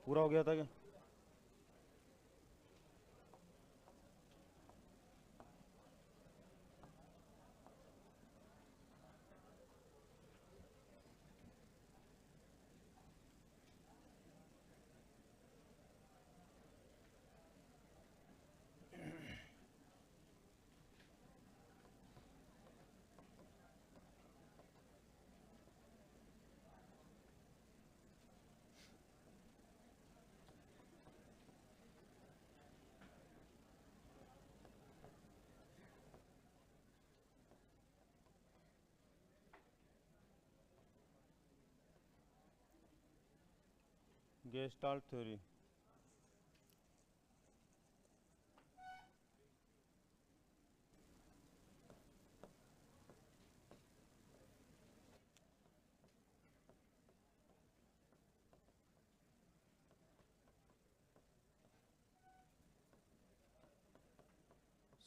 पूरा हो गया था क्या? Gestalt theory.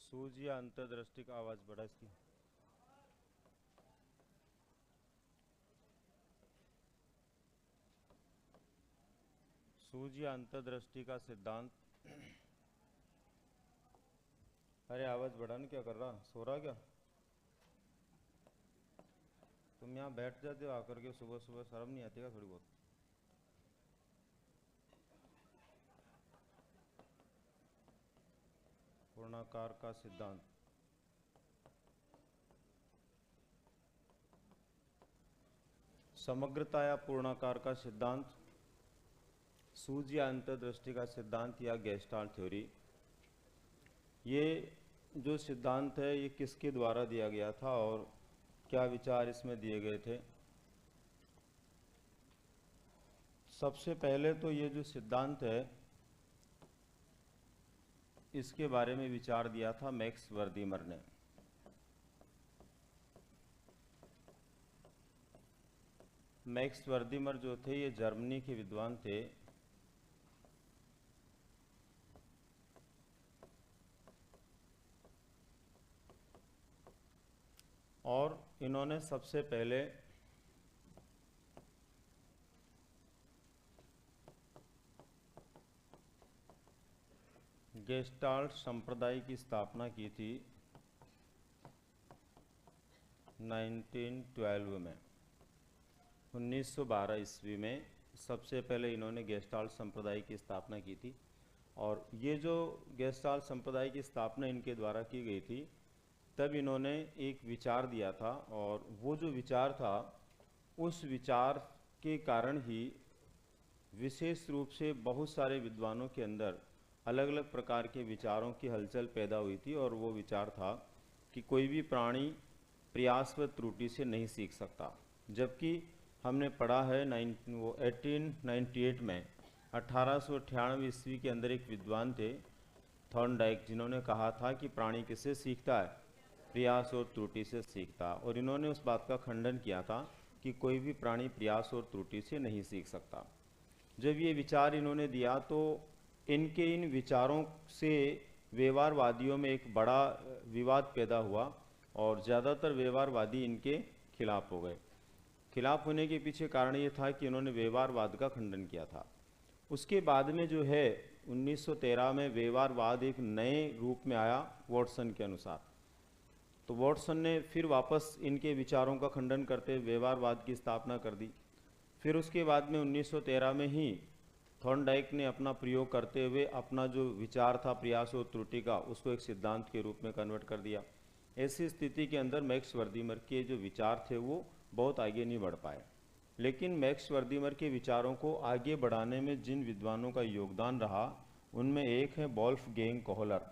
सूझ या अंतर्दृष्टि का आवाज बढ़ा इसकी। सूझ या अंतर्दृष्टि का सिद्धांत। अरे आवाज बढ़ाने क्या कर रहा, सो रहा क्या? तुम यहाँ बैठ जाते हो आकर के सुबह सुबह, शर्म नहीं आती का थोड़ी बहुत? पूर्णाकार का सिद्धांत। समग्रता या पूर्णाकार का सिद्धांत, सूझ या अंतर्दृष्टि का सिद्धांत या गेस्टाल्ट थ्योरी, ये जो सिद्धांत है ये किसके द्वारा दिया गया था और क्या विचार इसमें दिए गए थे? सबसे पहले तो ये जो सिद्धांत है इसके बारे में विचार दिया था मैक्स वर्दीमर ने। मैक्स वर्दीमर जो थे ये जर्मनी के विद्वान थे। और इन्होंने सबसे पहले गेस्टाल्ट संप्रदाय की स्थापना की थी 1912 में, 1912 ईस्वी में सबसे पहले इन्होंने गेस्टाल्ट संप्रदाय की स्थापना की थी। और ये जो गेस्टाल्ट संप्रदाय की स्थापना इनके द्वारा की गई थी तब इन्होंने एक विचार दिया था, और वो जो विचार था उस विचार के कारण ही विशेष रूप से बहुत सारे विद्वानों के अंदर अलग अलग प्रकार के विचारों की हलचल पैदा हुई थी। और वो विचार था कि कोई भी प्राणी प्रयास व त्रुटि से नहीं सीख सकता। जबकि हमने पढ़ा है 1898 में 1898 ईस्वी के अंदर एक विद्वान थे थॉर्नडाइक, जिन्होंने कहा था कि प्राणी किससे सीखता है, प्रयास और त्रुटि से सीखता। और इन्होंने उस बात का खंडन किया था कि कोई भी प्राणी प्रयास और त्रुटि से नहीं सीख सकता। जब ये विचार इन्होंने दिया तो इनके इन विचारों से व्यवहारवादियों में एक बड़ा विवाद पैदा हुआ और ज़्यादातर व्यवहारवादी इनके खिलाफ हो गए। खिलाफ होने के पीछे कारण ये था कि इन्होंने व्यवहारवाद का खंडन किया था। उसके बाद में जो है 1913 में व्यवहारवाद एक नए रूप में आया वॉटसन के अनुसार। तो वॉटसन ने फिर वापस इनके विचारों का खंडन करते हुए व्यवहारवाद की स्थापना कर दी। फिर उसके बाद में 1913 में ही थॉर्नडाइक ने अपना प्रयोग करते हुए अपना जो विचार था प्रयास और त्रुटि का, उसको एक सिद्धांत के रूप में कन्वर्ट कर दिया। ऐसी स्थिति के अंदर मैक्स वर्दीमर के जो विचार थे वो बहुत आगे नहीं बढ़ पाए। लेकिन मैक्स वर्दीमर के विचारों को आगे बढ़ाने में जिन विद्वानों का योगदान रहा उनमें एक है वोल्फगैंग कोहलर।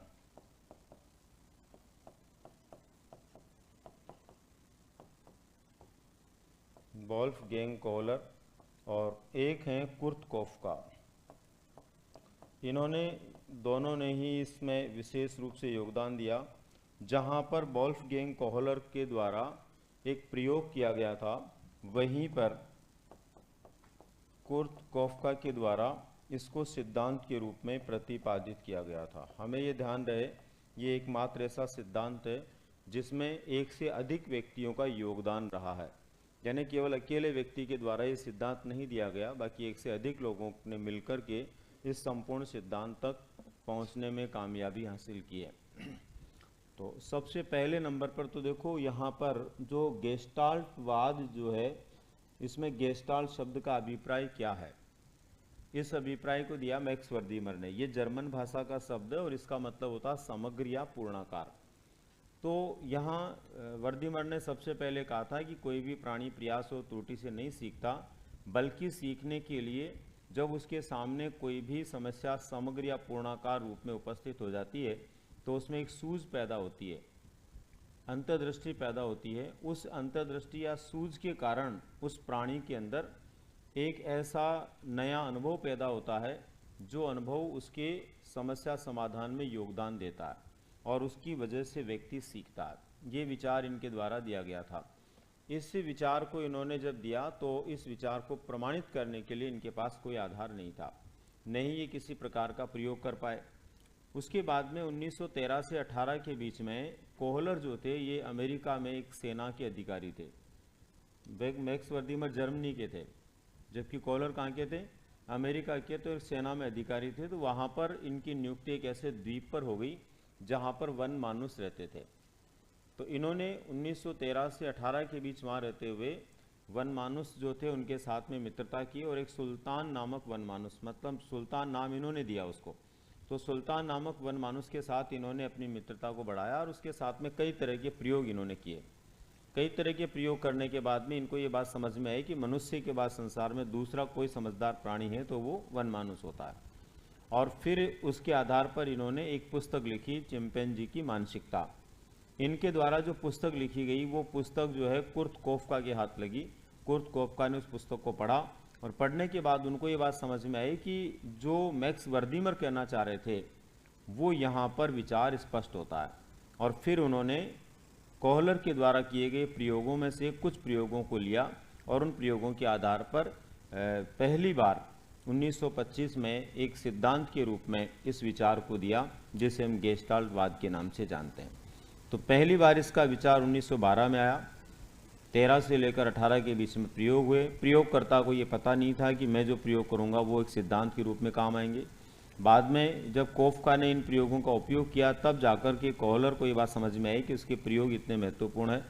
वोल्फगैंग कोहलर और एक हैं कुर्ट कोफका। इन्होंने दोनों ने ही इसमें विशेष रूप से योगदान दिया। जहां पर वोल्फगैंग कोहलर के द्वारा एक प्रयोग किया गया था वहीं पर कुर्ट कोफका के द्वारा इसको सिद्धांत के रूप में प्रतिपादित किया गया था। हमें ये ध्यान रहे ये एकमात्र ऐसा सिद्धांत है जिसमें एक से अधिक व्यक्तियों का योगदान रहा है। यानी केवल अकेले व्यक्ति के द्वारा ये सिद्धांत नहीं दिया गया, बाकी एक से अधिक लोगों ने मिलकर के इस संपूर्ण सिद्धांत तक पहुंचने में कामयाबी हासिल की है। तो सबसे पहले नंबर पर तो देखो यहाँ पर जो गेस्टाल्टवाद जो है, इसमें गेस्टाल्ट शब्द का अभिप्राय क्या है, इस अभिप्राय को दिया मैक्स वर्दीमर ने। ये जर्मन भाषा का शब्द है और इसका मतलब होता है समग्र या पूर्णाकार। तो यहाँ वर्दीमर ने सबसे पहले कहा था कि कोई भी प्राणी प्रयास और त्रुटि से नहीं सीखता, बल्कि सीखने के लिए जब उसके सामने कोई भी समस्या समग्र या पूर्णाकार रूप में उपस्थित हो जाती है तो उसमें एक सूझ पैदा होती है, अंतर्दृष्टि पैदा होती है। उस अंतर्दृष्टि या सूझ के कारण उस प्राणी के अंदर एक ऐसा नया अनुभव पैदा होता है जो अनुभव उसके समस्या समाधान में योगदान देता है और उसकी वजह से व्यक्ति सीखता है। ये विचार इनके द्वारा दिया गया था। इस विचार को इन्होंने जब दिया तो इस विचार को प्रमाणित करने के लिए इनके पास कोई आधार नहीं था, नहीं ये किसी प्रकार का प्रयोग कर पाए। उसके बाद में 1913 से 18 के बीच में कोहलर जो थे ये अमेरिका में एक सेना के अधिकारी थे। मैक्स वर्दीमर जर्मनी के थे, जबकि कोहलर कहाँ के थे, अमेरिका के। तो एक सेना में अधिकारी थे। तो वहाँ पर इनकी नियुक्ति एक ऐसे द्वीप पर हो गई जहाँ पर वन मानुस रहते थे। तो इन्होंने 1913 से 18 के बीच वहाँ रहते हुए वन मानुस जो थे उनके साथ में मित्रता की और एक सुल्तान नामक वन मानुस, मतलब सुल्तान नाम इन्होंने दिया उसको, तो सुल्तान नामक वन मानुस के साथ इन्होंने अपनी मित्रता को बढ़ाया और उसके साथ में कई तरह के प्रयोग इन्होंने किए। कई तरह के प्रयोग करने के बाद में इनको ये बात समझ में आई कि मनुष्य के बाद संसार में दूसरा कोई समझदार प्राणी है तो वो वन मानुस होता है। और फिर उसके आधार पर इन्होंने एक पुस्तक लिखी, चिंपैंजी की मानसिकता। इनके द्वारा जो पुस्तक लिखी गई वो पुस्तक जो है कुर्ट कोफका के हाथ लगी। कुर्ट कोफका ने उस पुस्तक को पढ़ा और पढ़ने के बाद उनको ये बात समझ में आई कि जो मैक्स वर्दीमर कहना चाह रहे थे वो यहाँ पर विचार स्पष्ट होता है। और फिर उन्होंने कोहलर के द्वारा किए गए प्रयोगों में से कुछ प्रयोगों को लिया और उन प्रयोगों के आधार पर पहली बार 1925 में एक सिद्धांत के रूप में इस विचार को दिया जिसे हम गेस्टाल्टवाद के नाम से जानते हैं। तो पहली बार इसका विचार 1912 में आया। 13 से लेकर 18 के बीच में प्रयोग हुए। प्रयोगकर्ता को ये पता नहीं था कि मैं जो प्रयोग करूँगा वो एक सिद्धांत के रूप में काम आएंगे। बाद में जब कोफका ने इन प्रयोगों का उपयोग किया तब जाकर के कोहलर को ये बात समझ में आई कि उसके प्रयोग इतने महत्वपूर्ण हैं।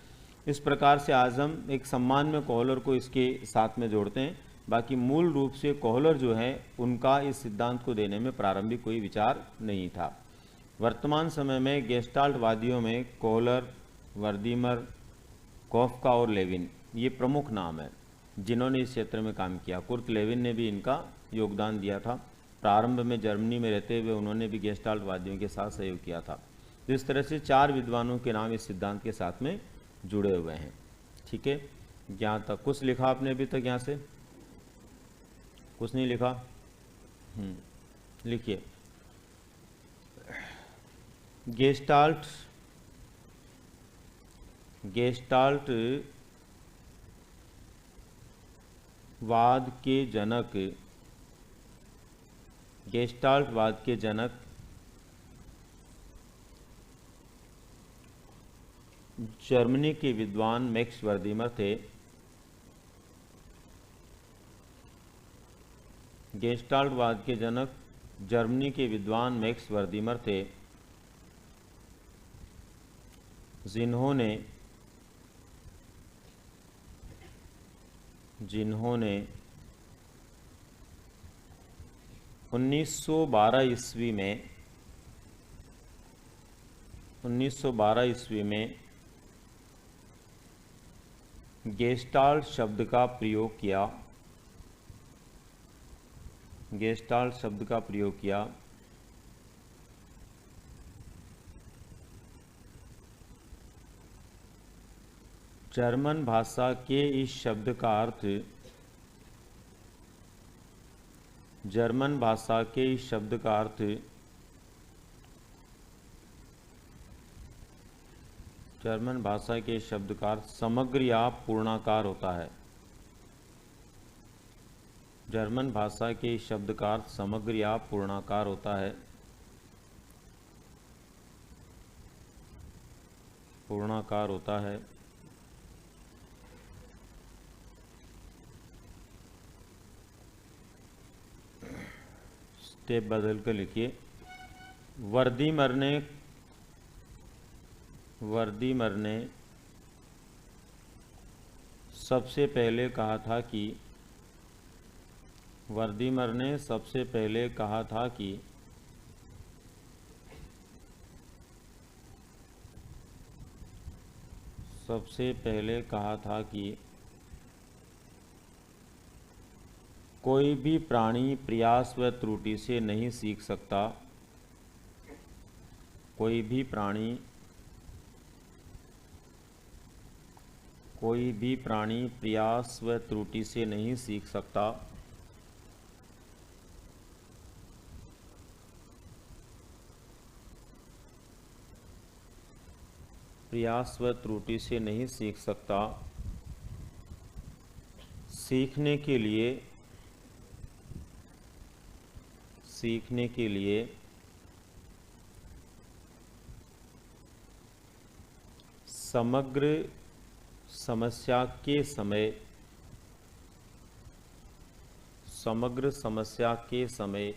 इस प्रकार से आज हम एक सम्मान में कोहलर को इसके साथ में जोड़ते हैं। बाकी मूल रूप से कोहलर जो है उनका इस सिद्धांत को देने में प्रारंभिक कोई विचार नहीं था। वर्तमान समय में गेस्टाल्टवादियों में कोहलर, वर्दीमर, कोफका और लेविन ये प्रमुख नाम है जिन्होंने इस क्षेत्र में काम किया। कुर्ट लेविन ने भी इनका योगदान दिया था। प्रारंभ में जर्मनी में रहते हुए उन्होंने भी गेस्टाल्टवादियों के साथ सहयोग किया था। तो इस तरह से 4 विद्वानों के नाम इस सिद्धांत के साथ में जुड़े हुए हैं। ठीक है, यहाँ तक कुछ लिखा आपने अभी तक? यहाँ से कुछ नहीं लिखा? लिखिए। गेस्टाल्टवाद के जनक जर्मनी के विद्वान मैक्स वर्दीमर थे। गेस्टाल्टवाद के जनक जर्मनी के विद्वान मैक्स वर्दीमर थे, जिन्होंने 1912 ईस्वी में गेस्टाल्ट शब्द का प्रयोग किया। जर्मन भाषा के इस शब्द का अर्थ समग्र या पूर्णाकार होता है। जर्मन भाषा के इस शब्द का अर्थ समग्र या पूर्णाकार होता है। स्टेप बदल कर लिखिए। वर्दीमर ने सबसे पहले कहा था कि वर्दीमर ने सबसे पहले कहा था कि कोई भी प्राणी प्रयास व त्रुटि से नहीं सीख सकता। कोई भी प्राणी प्रयास व त्रुटि से नहीं सीख सकता। प्रयास व त्रुटि से नहीं सीख सकता। सीखने के लिए समग्र समस्या के समय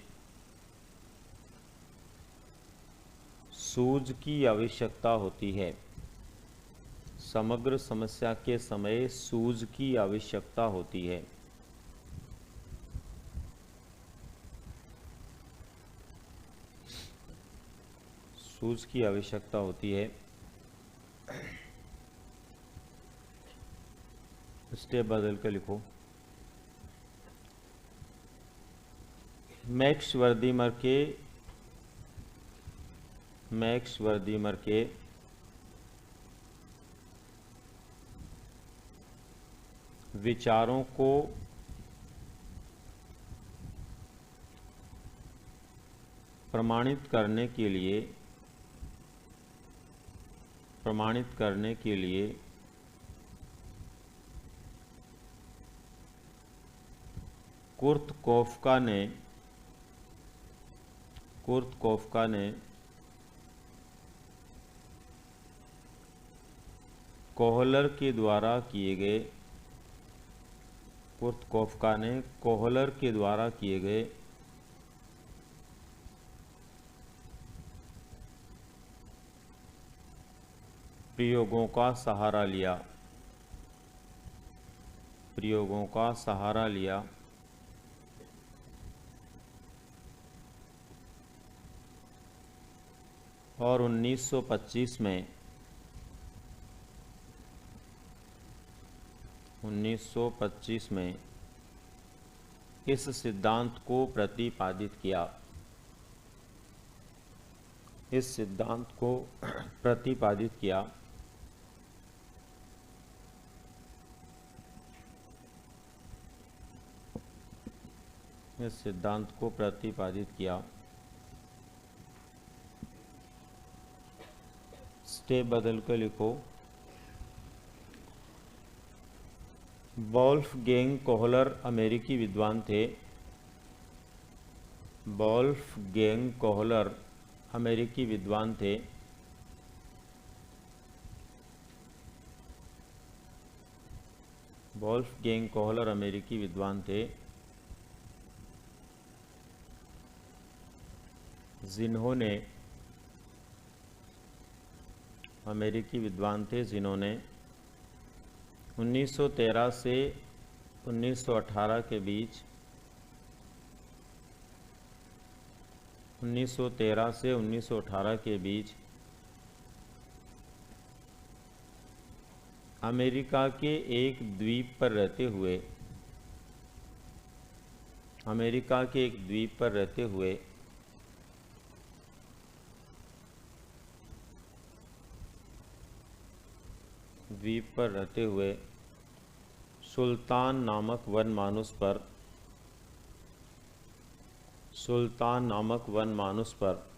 सूझ की आवश्यकता होती है। समग्र समस्या के समय सूझ की आवश्यकता होती है। सूझ की आवश्यकता होती है। स्टेप बदल कर लिखो। मैक्स वर्दीमर के विचारों को प्रमाणित करने के लिए कुर्त कोफ्का ने कोहलर के द्वारा किए गए प्रयोगों का सहारा लिया। और 1925 में इस सिद्धांत को प्रतिपादित किया। इस सिद्धांत को प्रतिपादित किया। स्टेप बदल कर लिखो। वोल्फगैंग कोहलर अमेरिकी विद्वान थे। वोल्फगैंग कोहलर अमेरिकी विद्वान थे। वोल्फगैंग कोहलर अमेरिकी विद्वान थे जिन्होंने 1913 से 1918 के बीच 1913 से 1918 के बीच अमेरिका के एक द्वीप पर रहते हुए सुल्तान नामक वनमानुस पर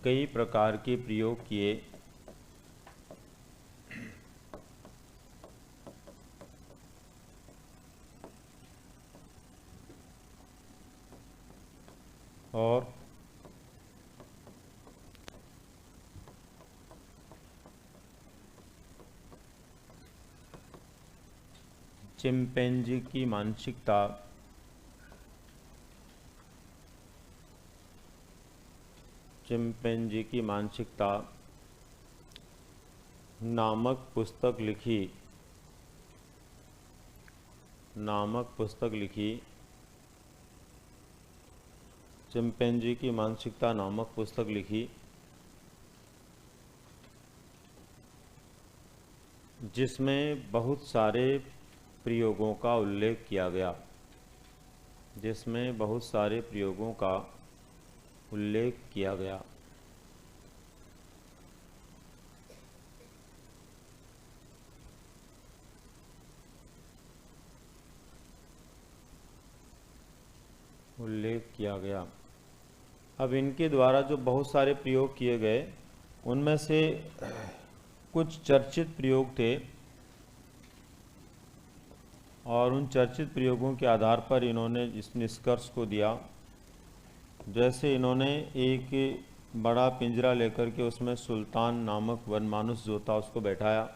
कई प्रकार के प्रयोग किए। और चिंपैंजी की मानसिकता चिंपैंजी की मानसिकता नामक पुस्तक लिखी चिंपैंजी की मानसिकता नामक पुस्तक लिखी, जिसमें बहुत सारे प्रयोगों का उल्लेख किया गया, अब इनके द्वारा जो बहुत सारे प्रयोग किए गए, उनमें से कुछ चर्चित प्रयोग थे और उन चर्चित प्रयोगों के आधार पर इन्होंने इस निष्कर्ष को दिया। जैसे इन्होंने एक बड़ा पिंजरा लेकर के उसमें सुल्तान नामक वनमानुष जो था उसको बैठाया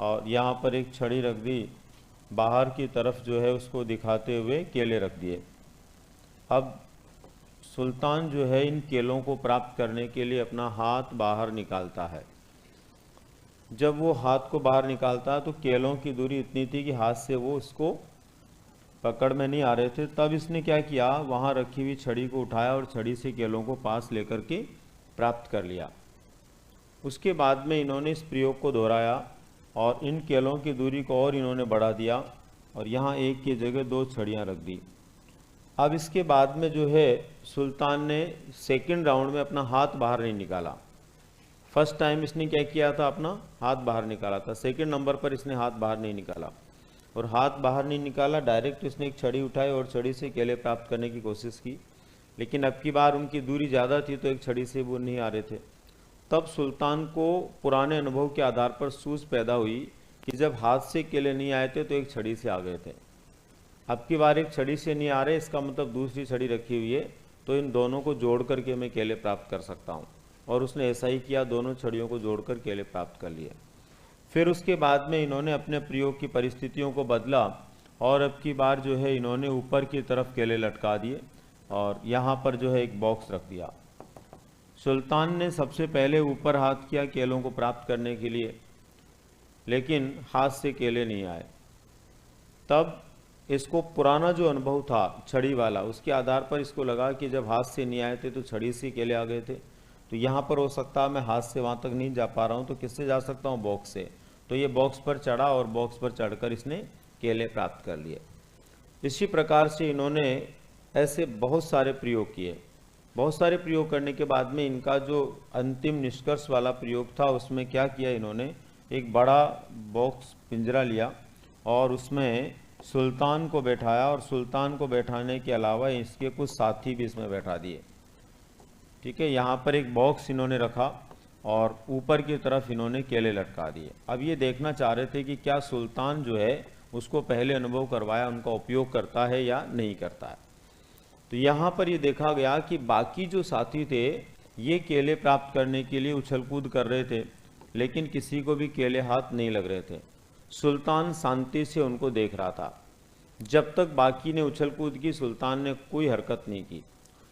और यहाँ पर एक छड़ी रख दी, बाहर की तरफ जो है उसको दिखाते हुए केले रख दिए। अब सुल्तान जो है इन केलों को प्राप्त करने के लिए अपना हाथ बाहर निकालता है। जब वो हाथ को बाहर निकालता है तो केलों की दूरी इतनी थी कि हाथ से वो उसको पकड़ में नहीं आ रहे थे। तब इसने क्या किया, वहाँ रखी हुई छड़ी को उठाया और छड़ी से केलों को पास लेकर के प्राप्त कर लिया। उसके बाद में इन्होंने इस प्रयोग को दोहराया और इन केलों की दूरी को और इन्होंने बढ़ा दिया और यहाँ एक की जगह 2 छड़ियाँ रख दी। अब इसके बाद में जो है सुल्तान ने सेकंड राउंड में अपना हाथ बाहर नहीं निकाला। फर्स्ट टाइम इसने क्या किया था, अपना हाथ बाहर निकाला था। सेकंड नंबर पर इसने हाथ बाहर नहीं निकाला और हाथ बाहर नहीं निकाला, डायरेक्ट इसने एक छड़ी उठाई और छड़ी से केले प्राप्त करने की कोशिश की। लेकिन अब की बार उनकी दूरी ज़्यादा थी तो एक छड़ी से वो नहीं आ रहे थे। तब सुल्तान को पुराने अनुभव के आधार पर सूझ पैदा हुई कि जब हाथ से केले नहीं आए थे तो एक छड़ी से आ गए थे। अब की बार एक छड़ी से नहीं आ रहे, इसका मतलब दूसरी छड़ी रखी हुई है, तो इन दोनों को जोड़ करके मैं केले प्राप्त कर सकता हूँ। और उसने ऐसा ही किया, दोनों छड़ियों को जोड़कर केले प्राप्त कर लिए। फिर उसके बाद में इन्होंने अपने प्रयोग की परिस्थितियों को बदला और अब की बार जो है इन्होंने ऊपर की तरफ केले लटका दिए और यहाँ पर जो है एक बॉक्स रख दिया। सुल्तान ने सबसे पहले ऊपर हाथ किया केलों को प्राप्त करने के लिए, लेकिन हाथ से केले नहीं आए। तब इसको पुराना जो अनुभव था छड़ी वाला, उसके आधार पर इसको लगा कि जब हाथ से नहीं आए थे तो छड़ी से केले आ गए थे, तो यहाँ पर हो सकता है मैं हाथ से वहाँ तक नहीं जा पा रहा हूँ, तो किससे जा सकता हूँ, बॉक्स से। तो ये बॉक्स पर चढ़ा और बॉक्स पर चढ़कर इसने केले प्राप्त कर लिए। इसी प्रकार से इन्होंने ऐसे बहुत सारे प्रयोग किए। बहुत सारे प्रयोग करने के बाद में इनका जो अंतिम निष्कर्ष वाला प्रयोग था उसमें क्या किया, इन्होंने एक बड़ा बॉक्स पिंजरा लिया और उसमें सुल्तान को बैठाया और सुल्तान को बैठाने के अलावा इसके कुछ साथी भी इसमें बैठा दिए। ठीक है, यहाँ पर एक बॉक्स इन्होंने रखा और ऊपर की तरफ इन्होंने केले लटका दिए। अब ये देखना चाह रहे थे कि क्या सुल्तान जो है उसको पहले अनुभव करवाया उनका उपयोग करता है या नहीं करता है। तो यहाँ पर ये देखा गया कि बाकी जो साथी थे ये केले प्राप्त करने के लिए उछल कूद कर रहे थे, लेकिन किसी को भी केले हाथ नहीं लग रहे थे। सुल्तान शांति से उनको देख रहा था। जब तक बाकी ने उछल कूद की, सुल्तान ने कोई हरकत नहीं की।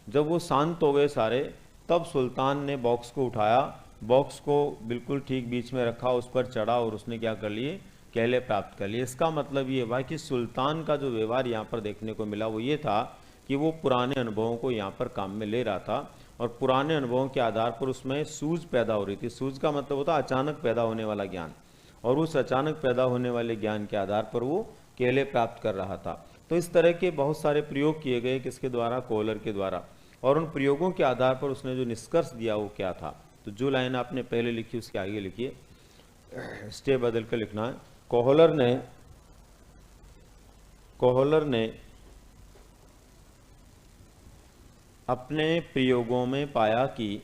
जब वो शांत हो गए सारे, तब सुल्तान ने बॉक्स को उठाया, बॉक्स को बिल्कुल ठीक बीच में रखा, उस पर चढ़ा और उसने क्या कर लिए, केले प्राप्त कर लिए। इसका मतलब ये हुआ कि सुल्तान का जो व्यवहार यहाँ पर देखने को मिला वो ये था कि वो पुराने अनुभवों को यहाँ पर काम में ले रहा था और पुराने अनुभवों के आधार पर उसमें सूझ पैदा हो रही थी। सूझ का मतलब होता है अचानक पैदा होने वाला ज्ञान, और उस अचानक पैदा होने वाले ज्ञान के आधार पर वो केले प्राप्त कर रहा था। तो इस तरह के बहुत सारे प्रयोग किए गए, किसके द्वारा, कोहलर के द्वारा। और उन प्रयोगों के आधार पर उसने जो निष्कर्ष दिया वो क्या था। तो जो लाइन आपने पहले लिखी उसके आगे लिखिए, स्टेप बदल कर लिखना है। कोहलर ने अपने प्रयोगों में पाया कि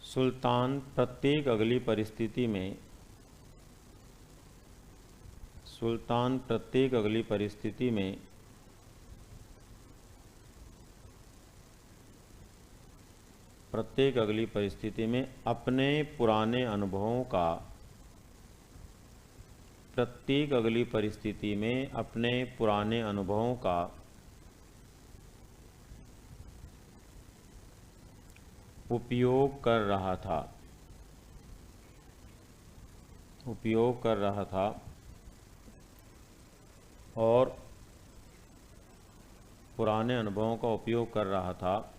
सुल्तान प्रत्येक अगली परिस्थिति में सुल्तान प्रत्येक अगली परिस्थिति में अपने पुराने अनुभवों का उपयोग कर रहा था और पुराने अनुभवों का उपयोग कर रहा था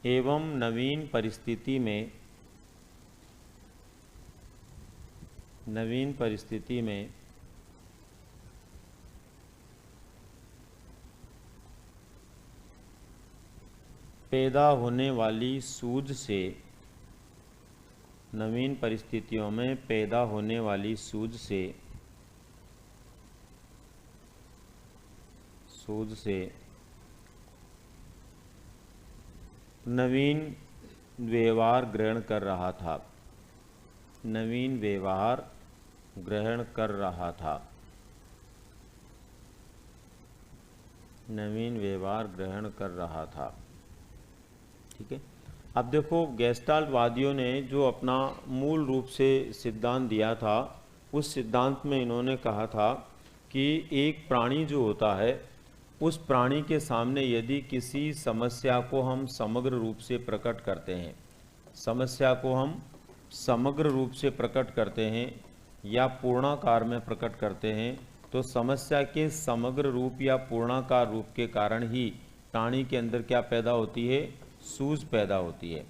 एवं नवीन परिस्थिति में पैदा होने वाली सूझ से नवीन व्यवहार ग्रहण कर रहा था। ठीक है। अब देखो, गेस्टाल्ट वादियों ने जो अपना मूल रूप से सिद्धांत दिया था, उस सिद्धांत में इन्होंने कहा था कि एक प्राणी जो होता है, उस प्राणी के सामने यदि किसी समस्या को हम समग्र रूप से प्रकट करते हैं या पूर्णाकार में प्रकट करते हैं, तो समस्या के समग्र रूप या पूर्णाकार रूप के कारण ही प्राणी के अंदर क्या पैदा होती है? सूझ पैदा होती है।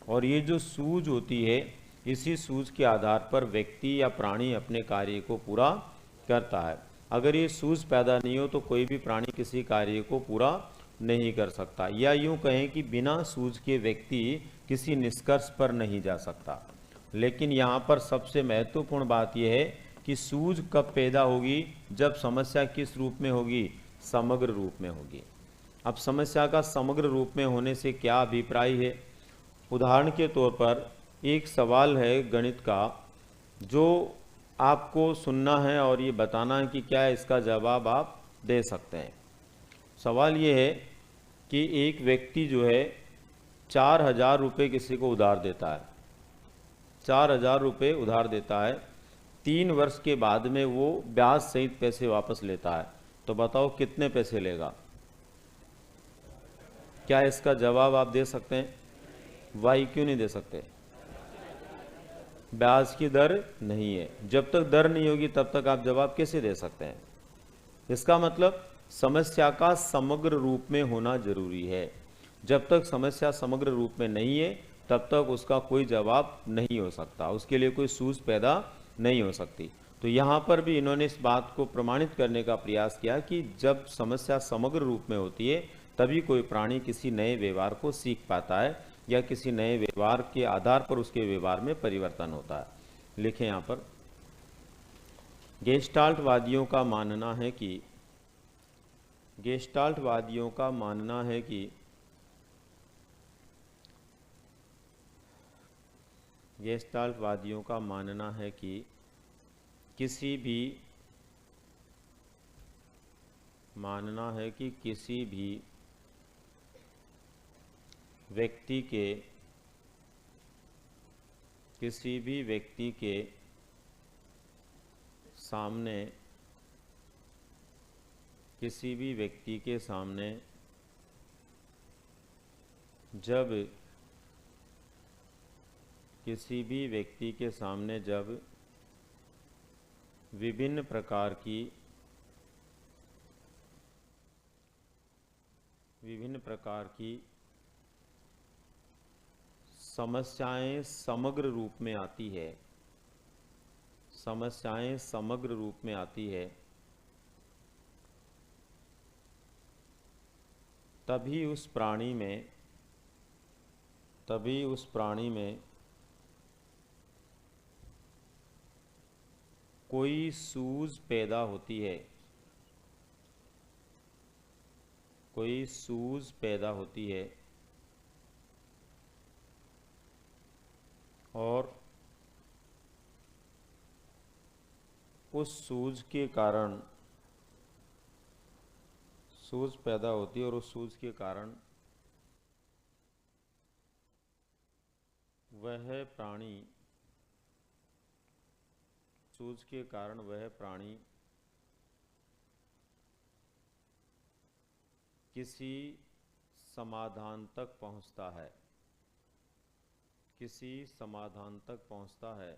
और ये जो सूझ होती है, इसी सूझ के आधार पर व्यक्ति या प्राणी अपने कार्य को पूरा करता है। अगर ये सूझ पैदा नहीं हो तो कोई भी प्राणी किसी कार्य को पूरा नहीं कर सकता, या यूं कहें कि बिना सूझ के व्यक्ति किसी निष्कर्ष पर नहीं जा सकता। लेकिन यहाँ पर सबसे महत्वपूर्ण बात यह है कि सूझ कब पैदा होगी? जब समस्या किस रूप में होगी? समग्र रूप में होगी। अब समस्या का समग्र रूप में होने से क्या अभिप्राय है? उदाहरण के तौर पर एक सवाल है गणित का, जो आपको सुनना है और ये बताना है कि क्या इसका जवाब आप दे सकते हैं। सवाल ये है कि एक व्यक्ति जो है 4,000 रुपये किसी को उधार देता है, 4,000 रुपये उधार देता है। 3 वर्ष के बाद में वो ब्याज सहित पैसे वापस लेता है, तो बताओ कितने पैसे लेगा? क्या इसका जवाब आप दे सकते हैं? वाई क्यों नहीं दे सकते? ब्याज की दर नहीं है। जब तक दर नहीं होगी तब तक आप जवाब कैसे दे सकते हैं? इसका मतलब समस्या का समग्र रूप में होना जरूरी है। जब तक समस्या समग्र रूप में नहीं है तब तक उसका कोई जवाब नहीं हो सकता, उसके लिए कोई सूझ पैदा नहीं हो सकती। तो यहाँ पर भी इन्होंने इस बात को प्रमाणित करने का प्रयास किया कि जब समस्या समग्र रूप में होती है तभी कोई प्राणी किसी नए व्यवहार को सीख पाता है या किसी नए व्यवहार के आधार पर उसके व्यवहार में परिवर्तन होता है। लिखें यहाँ पर, गेस्टाल्ट वादियों का मानना है कि किसी भी व्यक्ति के सामने जब विभिन्न प्रकार की समस्याएं समग्र रूप में आती है, तभी उस प्राणी में कोई सूझ पैदा होती है और उस सूझ के कारण सूझ पैदा होती है और उस सूझ के कारण वह प्राणी सूझ के कारण वह प्राणी किसी समाधान तक पहुंचता है, किसी समाधान तक पहुंचता है।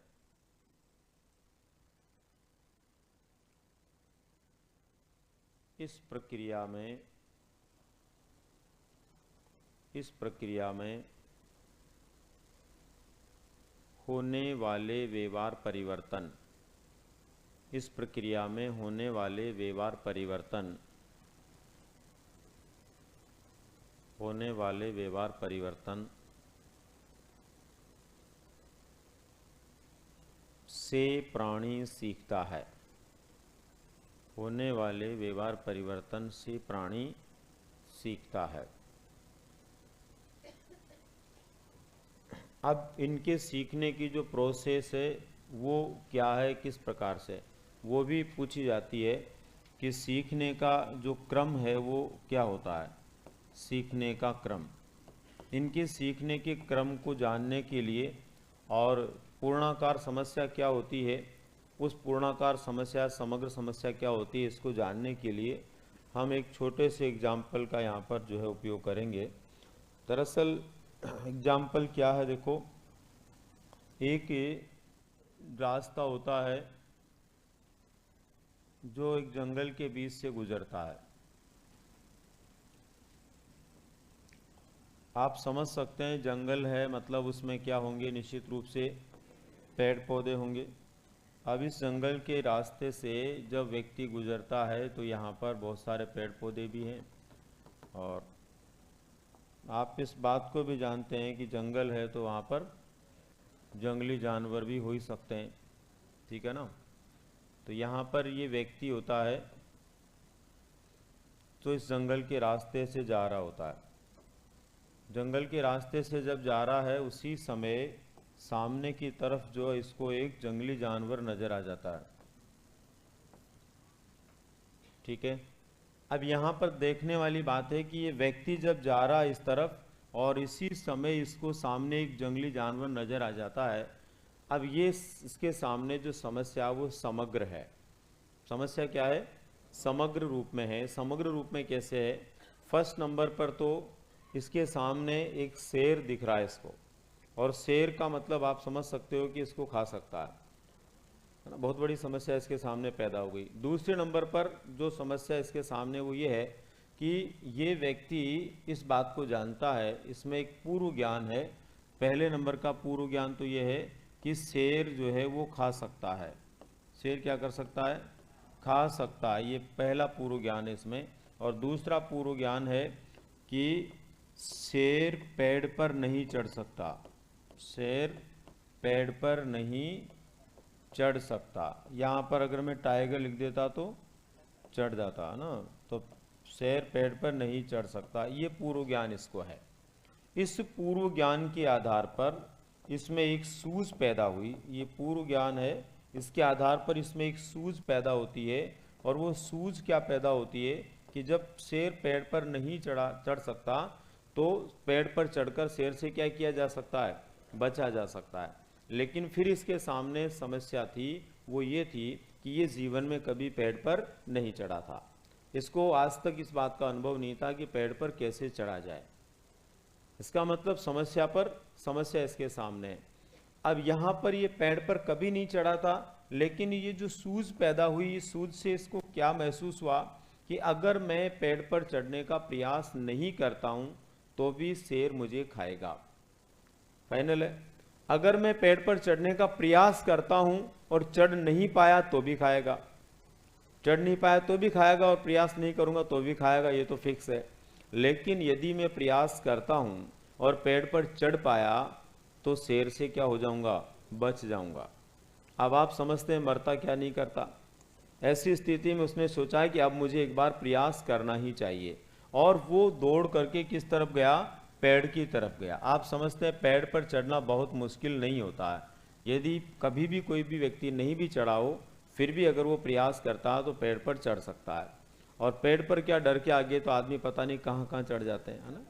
इस प्रक्रिया में होने वाले व्यवहार परिवर्तन, इस प्रक्रिया में होने वाले व्यवहार परिवर्तन, होने वाले व्यवहार परिवर्तन से प्राणी सीखता है, होने वाले व्यवहार परिवर्तन से प्राणी सीखता है। अब इनके सीखने की जो प्रोसेस है वो क्या है, किस प्रकार से, वो भी पूछी जाती है कि सीखने का जो क्रम है वो क्या होता है, सीखने का क्रम। इनके सीखने के क्रम को जानने के लिए और पूर्णाकार समस्या क्या होती है, उस पूर्णाकार समस्या, समग्र समस्या क्या होती है, इसको जानने के लिए हम एक छोटे से एग्जाम्पल का यहाँ पर जो है उपयोग करेंगे। दरअसल एग्जाम्पल क्या है, देखो, एक रास्ता होता है जो एक जंगल के बीच से गुजरता है। आप समझ सकते हैं जंगल है मतलब उसमें क्या होंगे, निश्चित रूप से पेड़ पौधे होंगे। अब इस जंगल के रास्ते से जब व्यक्ति गुजरता है तो यहाँ पर बहुत सारे पेड़ पौधे भी हैं और आप इस बात को भी जानते हैं कि जंगल है तो वहाँ पर जंगली जानवर भी हो ही सकते हैं, ठीक है ना। तो यहाँ पर ये व्यक्ति होता है तो इस जंगल के रास्ते से जा रहा होता है। जंगल के रास्ते से जब जा रहा है उसी समय सामने की तरफ जो इसको एक जंगली जानवर नजर आ जाता है, ठीक है। अब यहाँ पर देखने वाली बात है कि ये व्यक्ति जब जा रहा है इस तरफ और इसी समय इसको सामने एक जंगली जानवर नजर आ जाता है। अब ये इसके सामने जो समस्या वो समग्र है। समस्या क्या है, समग्र रूप में है। समग्र रूप में कैसे है, फर्स्ट नंबर पर तो इसके सामने एक शेर दिख रहा है इसको, और शेर का मतलब आप समझ सकते हो कि इसको खा सकता है ना। बहुत बड़ी समस्या इसके सामने पैदा हो गई। दूसरे नंबर पर जो समस्या इसके सामने वो ये है कि ये व्यक्ति इस बात को जानता है, इसमें एक पूर्व ज्ञान है। पहले नंबर का पूर्व ज्ञान तो ये है कि शेर जो है वो खा सकता है। शेर क्या कर सकता है, खा सकता है, ये पहला पूर्व ज्ञान है इसमें। और दूसरा पूर्व ज्ञान है कि शेर पेड़ पर नहीं चढ़ सकता, शेर पेड़ पर नहीं चढ़ सकता। यहाँ पर अगर मैं टाइगर लिख देता तो चढ़ जाता है ना, तो शेर पेड़ पर नहीं चढ़ सकता, ये पूर्व ज्ञान इसको है। इस पूर्व ज्ञान के आधार पर इसमें एक सूझ पैदा हुई, ये पूर्व ज्ञान है, इसके आधार पर इसमें एक सूझ पैदा होती है। और वो सूझ क्या पैदा होती है कि जब शेर पेड़ पर नहीं चढ़ सकता तो पेड़ पर चढ़कर शेर से क्या किया जा सकता है, बचा जा सकता है। लेकिन फिर इसके सामने समस्या थी, वो ये थी कि ये जीवन में कभी पेड़ पर नहीं चढ़ा था। इसको आज तक इस बात का अनुभव नहीं था कि पेड़ पर कैसे चढ़ा जाए। इसका मतलब समस्या इसके सामने है। अब यहाँ पर ये पेड़ पर कभी नहीं चढ़ा था, लेकिन ये जो सूझ पैदा हुई, इस सूझ से इसको क्या महसूस हुआ कि अगर मैं पेड़ पर चढ़ने का प्रयास नहीं करता हूँ तो भी शेर मुझे खाएगा। फाइनल है, अगर मैं पेड़ पर चढ़ने का प्रयास करता हूं और चढ़ नहीं पाया तो भी खाएगा, चढ़ नहीं पाया तो भी खाएगा, और प्रयास नहीं करूंगा तो भी खाएगा, ये तो फिक्स है। लेकिन यदि मैं प्रयास करता हूं और पेड़ पर चढ़ पाया तो शेर से क्या हो जाऊंगा, बच जाऊंगा। अब आप समझते हैं मरता क्या नहीं करता। ऐसी स्थिति में उसने सोचा कि अब मुझे एक बार प्रयास करना ही चाहिए, और वो दौड़ करके किस तरफ गया, पेड़ की तरफ गया। आप समझते हैं पेड़ पर चढ़ना बहुत मुश्किल नहीं होता है। यदि कभी भी कोई भी व्यक्ति नहीं भी चढ़ा हो, फिर भी अगर वो प्रयास करता है तो पेड़ पर चढ़ सकता है। और पेड़ पर क्या, डर के आगे तो आदमी पता नहीं कहाँ कहाँ चढ़ जाते हैं, है ना।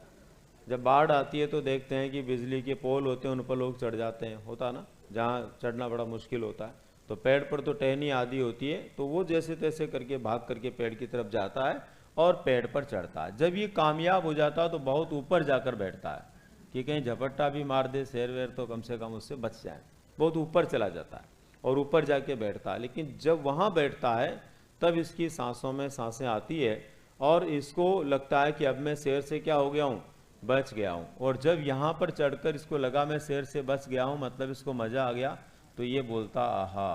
जब बाढ़ आती है तो देखते हैं कि बिजली के पोल होते हैं, उन पर लोग चढ़ जाते हैं, होता है ना, जहाँ चढ़ना बड़ा मुश्किल होता है। तो पेड़ पर तो टहनी आदि होती है, तो वो जैसे तैसे करके भाग करके पेड़ की तरफ जाता है और पेड़ पर चढ़ता है। जब ये कामयाब हो जाता है तो बहुत ऊपर जाकर बैठता है कि कहीं झपट्टा भी मार दे शेर वेर तो कम से कम उससे बच जाए। बहुत ऊपर चला जाता है और ऊपर जाके बैठता है। लेकिन जब वहाँ बैठता है तब इसकी सांसों में सांसें आती है और इसको लगता है कि अब मैं शेर से क्या हो गया हूँ, बच गया हूँ। और जब यहाँ पर चढ़कर इसको लगा मैं शेर से बच गया हूँ, मतलब इसको मजा आ गया, तो ये बोलता आहा।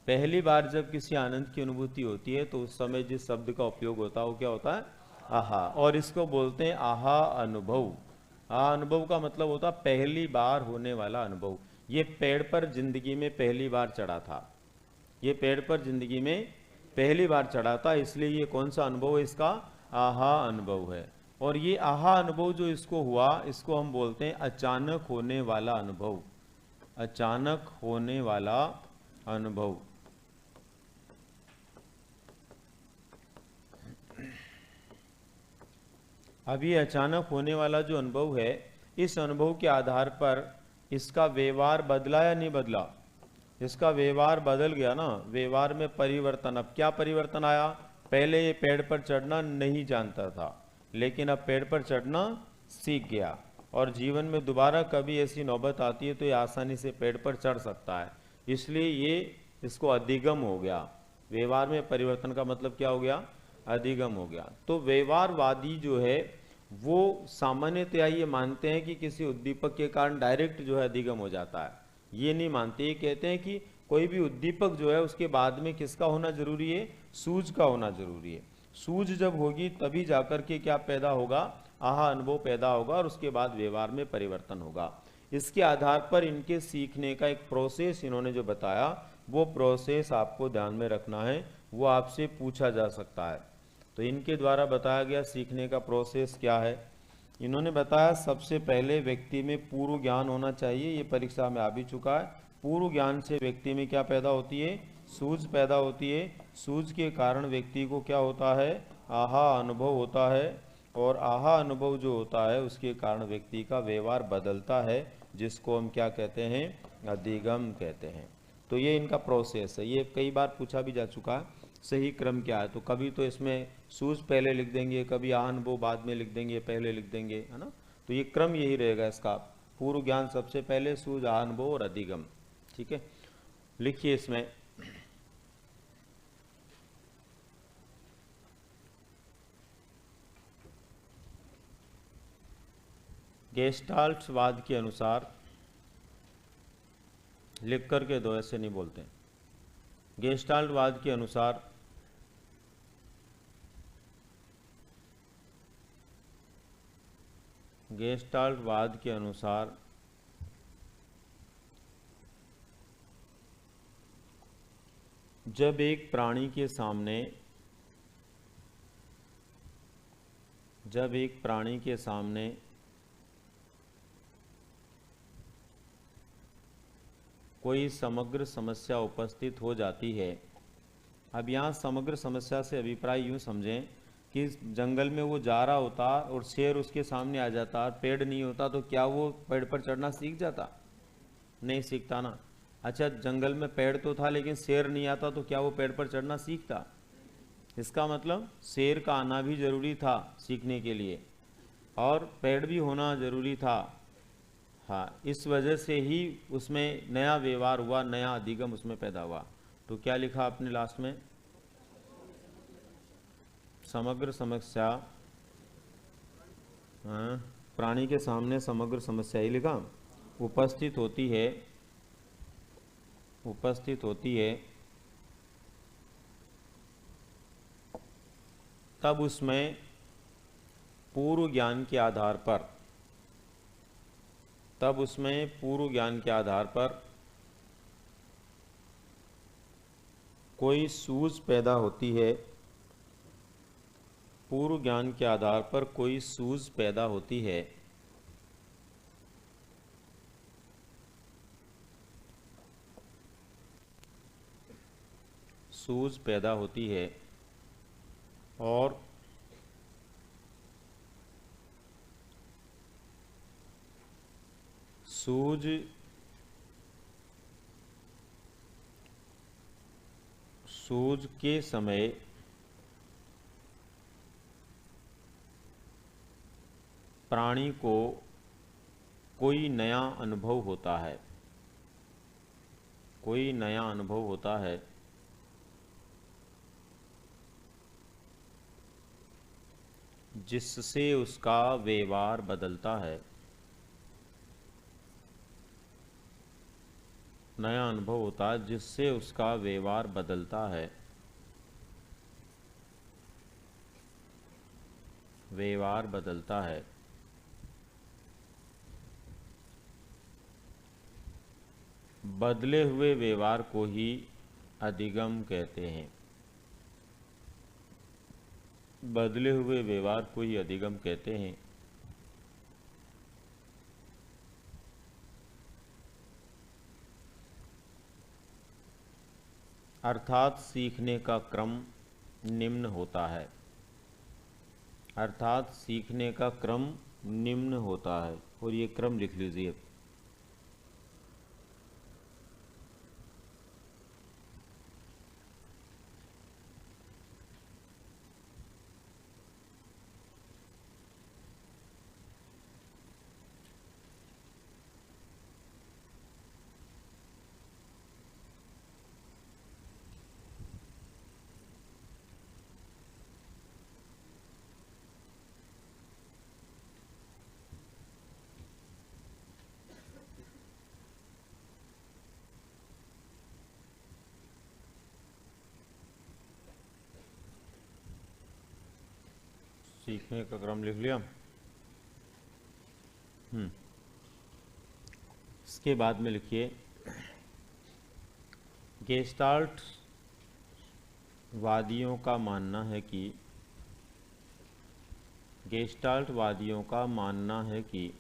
पहली बार जब किसी आनंद की अनुभूति होती है तो उस समय जिस शब्द का उपयोग होता है वो क्या होता है, आहा। और इसको बोलते हैं आहा अनुभव। आहा अनुभव का मतलब होता है पहली बार होने वाला अनुभव। ये पेड़ पर जिंदगी में पहली बार चढ़ा था, ये पेड़ पर जिंदगी में पहली बार चढ़ा था, इसलिए ये कौन सा अनुभव है इसका, आहा अनुभव है। और ये आहा अनुभव जो इसको हुआ, इसको हम बोलते हैं अचानक होने वाला अनुभव। अचानक होने वाला अनुभव। अब ये अचानक होने वाला जो अनुभव है, इस अनुभव के आधार पर इसका व्यवहार बदला या नहीं बदला, इसका व्यवहार बदल गया ना, व्यवहार में परिवर्तन। अब क्या परिवर्तन आया, पहले ये पेड़ पर चढ़ना नहीं जानता था, लेकिन अब पेड़ पर चढ़ना सीख गया और जीवन में दोबारा कभी ऐसी नौबत आती है तो ये आसानी से पेड़ पर चढ़ सकता है, इसलिए ये इसको अधिगम हो गया। व्यवहार में परिवर्तन का मतलब क्या हो गया, अधिगम हो गया। तो व्यवहारवादी जो है वो सामान्यतया ये मानते हैं कि किसी उद्दीपक के कारण डायरेक्ट जो है अधिगम हो जाता है, ये नहीं मानते। ये कहते हैं कि कोई भी उद्दीपक जो है उसके बाद में किसका होना जरूरी है, सूझ का होना जरूरी है। सूझ जब होगी तभी जाकर के क्या पैदा होगा, आहा अनुभव पैदा होगा और उसके बाद व्यवहार में परिवर्तन होगा। इसके आधार पर इनके सीखने का एक प्रोसेस इन्होंने जो बताया, वो प्रोसेस आपको ध्यान में रखना है, वो आपसे पूछा जा सकता है। तो इनके द्वारा बताया गया सीखने का प्रोसेस क्या है, इन्होंने बताया सबसे पहले व्यक्ति में पूर्व ज्ञान होना चाहिए। ये परीक्षा में आ भी चुका है। पूर्व ज्ञान से व्यक्ति में क्या पैदा होती है, सूझ पैदा होती है। सूझ के कारण व्यक्ति को क्या होता है, आहा अनुभव होता है। और आहा अनुभव जो होता है उसके कारण व्यक्ति का व्यवहार बदलता है, जिसको हम क्या कहते हैं, अधिगम कहते हैं। तो ये इनका प्रोसेस है। ये कई बार पूछा भी जा चुका है सही क्रम क्या है, तो कभी तो इसमें सूझ पहले लिख देंगे, कभी आहा अनुभव बाद में लिख देंगे, पहले लिख देंगे, है ना। तो ये क्रम यही रहेगा इसका, पूर्व ज्ञान सबसे पहले, सूझ, आहा अनुभव और अधिगम। ठीक है, लिखिए इसमें गेस्टाल्टवाद के अनुसार, लिख करके दो, ऐसे नहीं बोलते। गेस्टाल्टवाद के अनुसार गेस्टाल्टवाद के अनुसार जब एक प्राणी के सामने कोई समग्र समस्या उपस्थित हो जाती है। अब यहाँ समग्र समस्या से अभिप्राय यूँ समझें कि जंगल में वो जा रहा होता और शेर उसके सामने आ जाता, पेड़ नहीं होता, तो क्या वो पेड़ पर चढ़ना सीख जाता, नहीं सीखता ना। अच्छा, जंगल में पेड़ तो था लेकिन शेर नहीं आता, तो क्या वो पेड़ पर चढ़ना सीखता। इसका मतलब शेर का आना भी जरूरी था सीखने के लिए और पेड़ भी होना जरूरी था। हाँ, इस वजह से ही उसमें नया व्यवहार हुआ, नया अधिगम उसमें पैदा हुआ। तो क्या लिखा आपने लास्ट में, समग्र समस्या, हाँ, प्राणी के सामने समग्र समस्या ही लिखा, उपस्थित होती है तब उसमें पूर्व ज्ञान के आधार पर कोई सूझ पैदा होती है, पूर्व ज्ञान के आधार पर कोई सूझ पैदा होती है। सूझ पैदा होती है और सूझ के समय प्राणी को कोई नया अनुभव होता है, कोई नया अनुभव होता है जिससे उसका व्यवहार बदलता है, नया अनुभव होता है जिससे उसका व्यवहार बदलता है, व्यवहार बदलता है। बदले हुए व्यवहार को ही अधिगम कहते हैं, बदले हुए व्यवहार को ही अधिगम कहते हैं। अर्थात सीखने का क्रम निम्न होता है, अर्थात सीखने का क्रम निम्न होता है। और ये क्रम लिख लीजिए। सीखने का क्रम लिख लिया। इसके बाद में लिखिए, गेस्टाल्ट वादियों का मानना है कि, गेस्टाल्ट वादियों का मानना है कि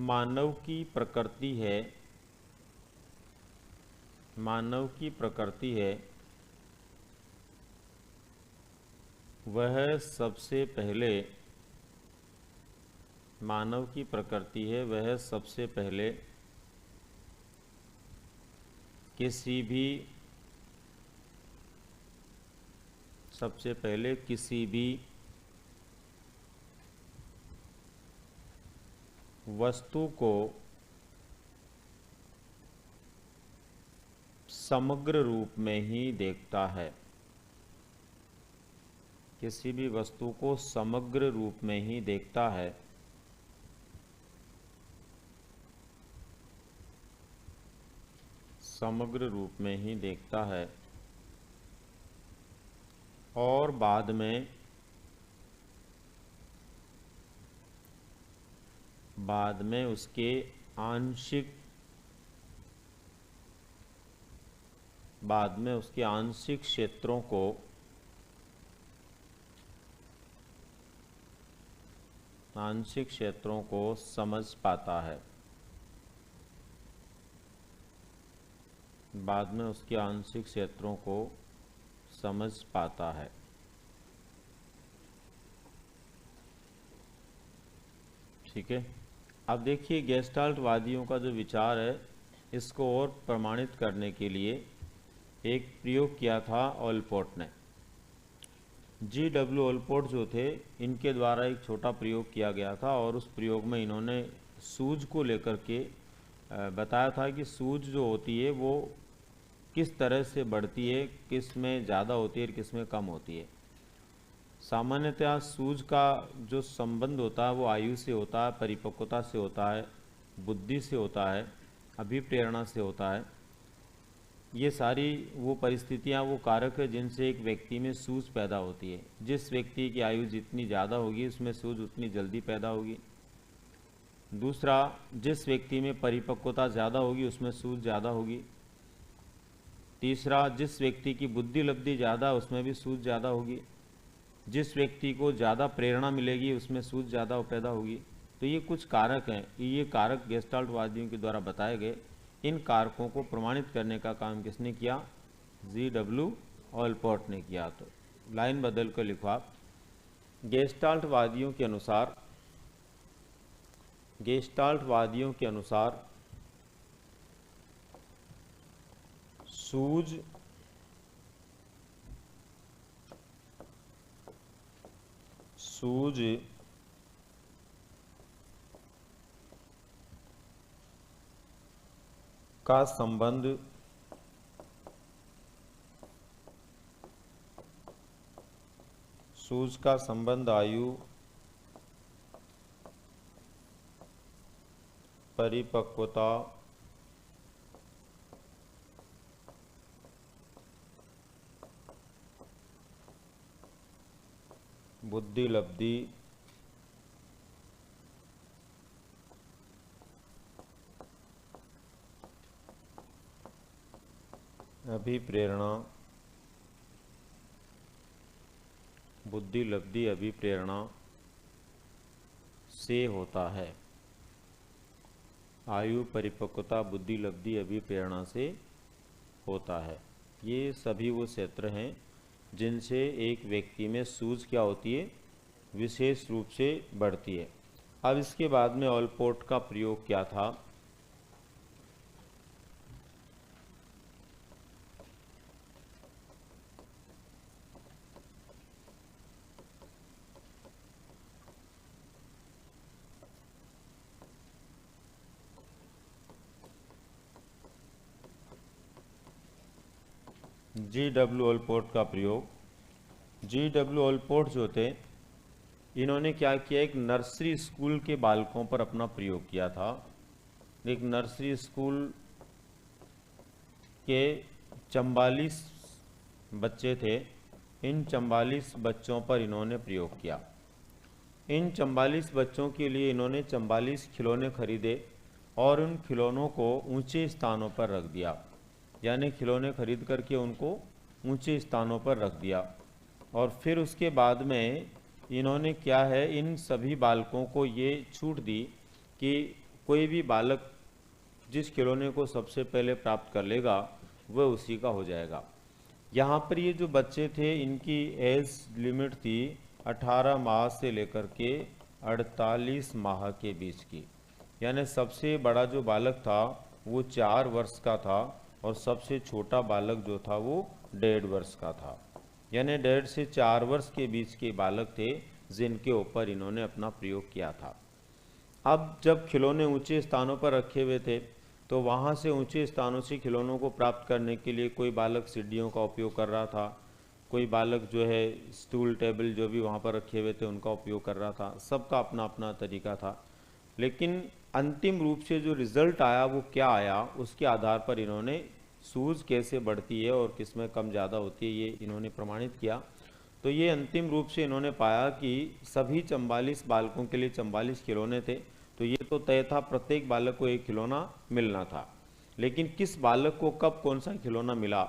मानव की प्रकृति है, मानव की प्रकृति है वह सबसे पहले, मानव की प्रकृति है वह सबसे पहले किसी भी वस्तु को समग्र रूप में ही देखता है, किसी भी वस्तु को समग्र रूप में ही देखता है। समग्र रूप में ही देखता है और बाद में उसके आंशिक क्षेत्रों को समझ पाता है, बाद में उसके आंशिक क्षेत्रों को समझ पाता है। ठीक है। अब देखिए, गेस्टाल्ट वादियों का जो विचार है इसको और प्रमाणित करने के लिए एक प्रयोग किया था ओलपोर्ट ने। G.W. ओलपोर्ट जो थे, इनके द्वारा एक छोटा प्रयोग किया गया था और उस प्रयोग में इन्होंने सूझ को लेकर के बताया था कि सूझ जो होती है वो किस तरह से बढ़ती है, किस में ज़्यादा होती है और किस में कम होती है। सामान्यतः सूझ का जो संबंध होता है वो आयु से होता है, परिपक्वता से होता है, बुद्धि से होता है, अभिप्रेरणा से होता है। ये सारी वो परिस्थितियाँ, वो कारक है जिनसे एक व्यक्ति में सूझ पैदा होती है। जिस व्यक्ति की आयु जितनी ज़्यादा होगी उसमें सूझ उतनी जल्दी पैदा होगी। दूसरा, जिस व्यक्ति में परिपक्वता ज़्यादा होगी उसमें सूझ ज़्यादा होगी। तीसरा, जिस व्यक्ति की बुद्धि लब्धि ज़्यादा उसमें भी सूझ ज़्यादा होगी। जिस व्यक्ति को ज़्यादा प्रेरणा मिलेगी उसमें सूझ ज़्यादा पैदा होगी। तो ये कुछ कारक हैं, ये कारक गेस्टाल्टवादियों के द्वारा बताए गए। इन कारकों को प्रमाणित करने का काम किसने किया? G.W. ऑलपोर्ट ने किया। तो लाइन बदल कर लिखो आप, गेस्टाल्टवादियों के अनुसार सूझ का संबंध आयु, परिपक्वता, बुद्धि लब्धि, अभिप्रेरणा, बुद्धि लब्धि अभिप्रेरणा से होता है। आयु, परिपक्वता, बुद्धि लब्धि अभिप्रेरणा से होता है। ये सभी वो क्षेत्र हैं जिनसे एक व्यक्ति में सूझ क्या होती है? विशेष रूप से बढ़ती है। अब इसके बाद में ऑलपोर्ट का प्रयोग क्या था? G.W. ऑलपोर्ट का प्रयोग, G.W. ऑलपोर्ट जो थे, इन्होंने क्या किया? एक नर्सरी स्कूल के बालकों पर अपना प्रयोग किया था। एक नर्सरी स्कूल के 44 बच्चे थे। इन 44 बच्चों पर इन्होंने प्रयोग किया। इन 44 बच्चों के लिए इन्होंने 44 खिलौने खरीदे और उन खिलौनों को ऊंचे स्थानों पर रख दिया। यानी खिलौने खरीद करके उनको ऊंचे स्थानों पर रख दिया। और फिर उसके बाद में इन्होंने क्या है, इन सभी बालकों को ये छूट दी कि कोई भी बालक जिस खिलौने को सबसे पहले प्राप्त कर लेगा वह उसी का हो जाएगा। यहाँ पर ये जो बच्चे थे इनकी एज लिमिट थी 18 माह से लेकर के 48 माह के बीच की। यानी सबसे बड़ा जो बालक था वो 4 वर्ष का था और सबसे छोटा बालक जो था वो 1.5 वर्ष का था। यानी 1.5 से 4 वर्ष के बीच के बालक थे जिनके ऊपर इन्होंने अपना प्रयोग किया था। अब जब खिलौने ऊंचे स्थानों पर रखे हुए थे तो वहाँ से ऊंचे स्थानों से खिलौनों को प्राप्त करने के लिए कोई बालक सीढ़ियों का उपयोग कर रहा था, कोई बालक जो है स्टूल टेबल जो भी वहाँ पर रखे हुए थे उनका उपयोग कर रहा था। सबका अपना अपना तरीका था। लेकिन अंतिम रूप से जो रिजल्ट आया वो क्या आया, उसके आधार पर इन्होंने सूझ कैसे बढ़ती है और किसमें कम ज़्यादा होती है ये इन्होंने प्रमाणित किया। तो ये अंतिम रूप से इन्होंने पाया कि सभी 44 बालकों के लिए 44 खिलौने थे। तो ये तो तय था प्रत्येक बालक को एक खिलौना मिलना था, लेकिन किस बालक को कब कौन सा खिलौना मिला,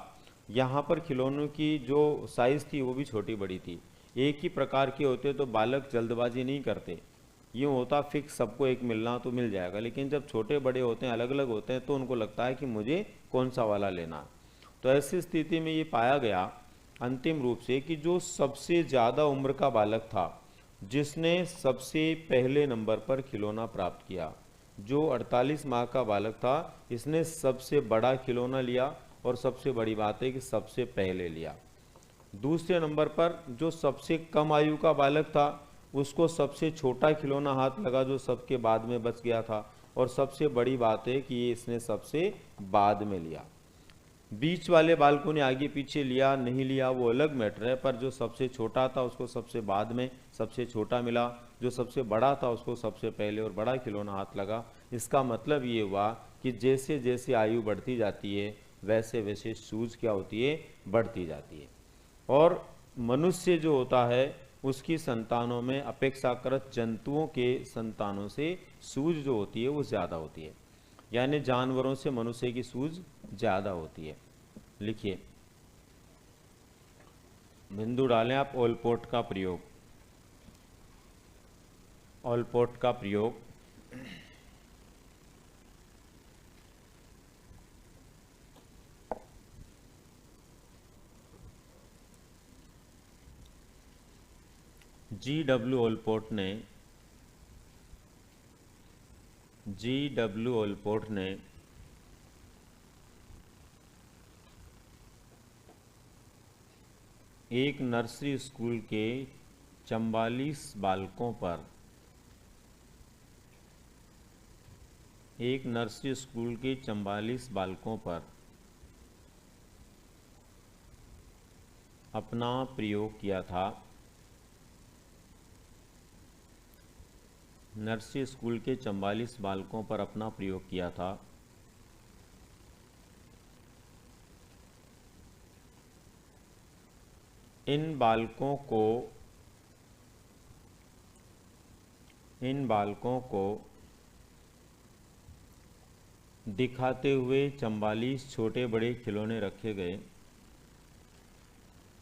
यहाँ पर खिलौनों की जो साइज़ थी वो भी छोटी बड़ी थी। एक ही प्रकार के होते तो बालक जल्दबाजी नहीं करते, यूँ होता फिक्स सबको एक मिलना तो मिल जाएगा। लेकिन जब छोटे बड़े होते हैं, अलग अलग होते हैं, तो उनको लगता है कि मुझे कौन सा वाला लेना। तो ऐसी स्थिति में ये पाया गया अंतिम रूप से कि जो सबसे ज़्यादा उम्र का बालक था, जिसने सबसे पहले नंबर पर खिलौना प्राप्त किया, जो 48 माह का बालक था, इसने सबसे बड़ा खिलौना लिया और सबसे बड़ी बात है कि सबसे पहले लिया। दूसरे नंबर पर जो सबसे कम आयु का बालक था, उसको सबसे छोटा खिलौना हाथ लगा जो सबके बाद में बच गया था। और सबसे बड़ी बात है कि ये इसने सबसे बाद में लिया। बीच वाले बालकों ने आगे पीछे लिया नहीं लिया वो अलग मैटर है, पर जो सबसे छोटा था उसको सबसे बाद में सबसे छोटा मिला, जो सबसे बड़ा था उसको सबसे पहले और बड़ा खिलौना हाथ लगा। इसका मतलब ये हुआ कि जैसे जैसे आयु बढ़ती जाती है वैसे वैसे सूझ क्या होती है, बढ़ती जाती है। और मनुष्य जो होता है उसकी संतानों में अपेक्षाकृत जंतुओं के संतानों से सूझ जो होती है वो ज़्यादा होती है। यानी जानवरों से मनुष्य की सूझ ज़्यादा होती है। लिखिए, बिंदु डालें आप। ऑलपोर्ट का प्रयोग, ऑलपोर्ट का प्रयोग G.W. ऑलपोर्ट ने एक नर्सरी स्कूल के 44 बालकों पर अपना प्रयोग किया था। नर्सरी स्कूल के 44 बालकों पर अपना प्रयोग किया था। इन बालकों को दिखाते हुए 44 छोटे बड़े खिलौने रखे गए।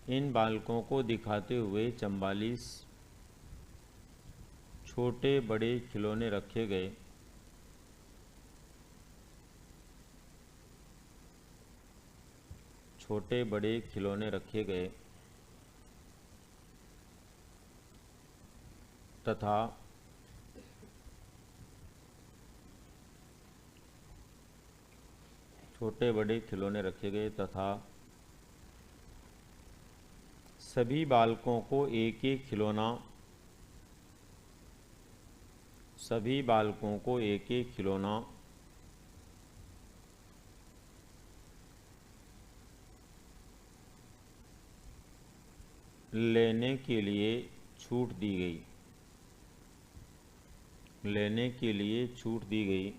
इन बालकों को दिखाते हुए 44 छोटे बड़े खिलौने रखे गए। छोटे बड़े खिलौने रखे गए तथा छोटे बड़े खिलौने रखे गए तथा सभी बालकों को एक एक खिलौना लेने के लिए छूट दी गई।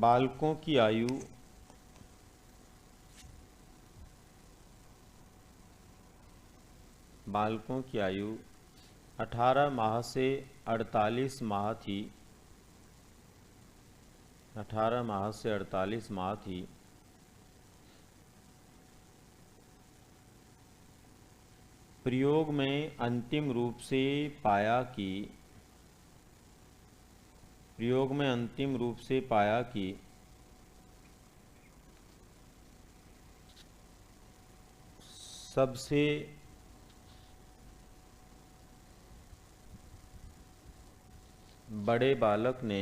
बालकों की आयु 18 माह से 48 माह थी। 18 माह से 48 माह थी। प्रयोग में अंतिम रूप से पाया कि सबसे बड़े बालक ने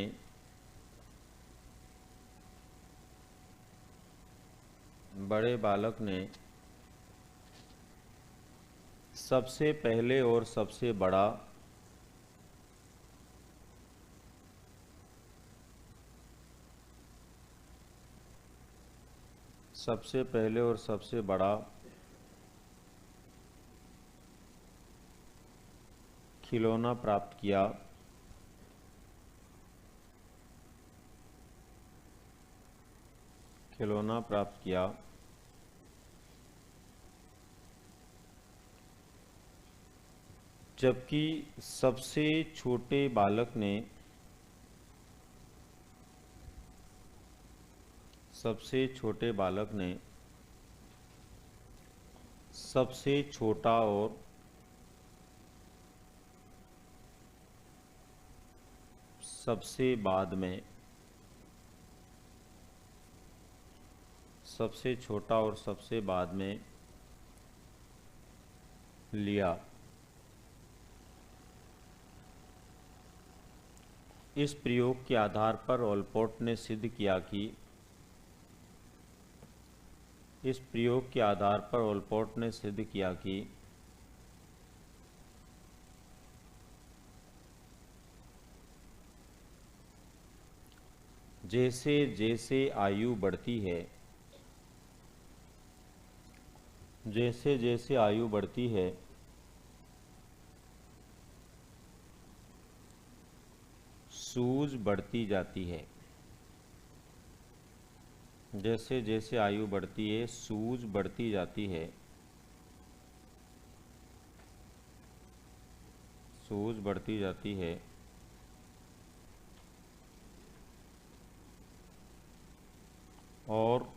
सबसे पहले और सबसे बड़ा खिलौना प्राप्त किया। जबकि सबसे छोटे बालक ने सबसे छोटा और सबसे बाद में लिया। इस प्रयोग के आधार पर ऑलपोर्ट ने सिद्ध किया कि जैसे जैसे आयु बढ़ती है सूझ बढ़ती जाती है। जैसे जैसे आयु बढ़ती है सूझ बढ़ती जाती है। और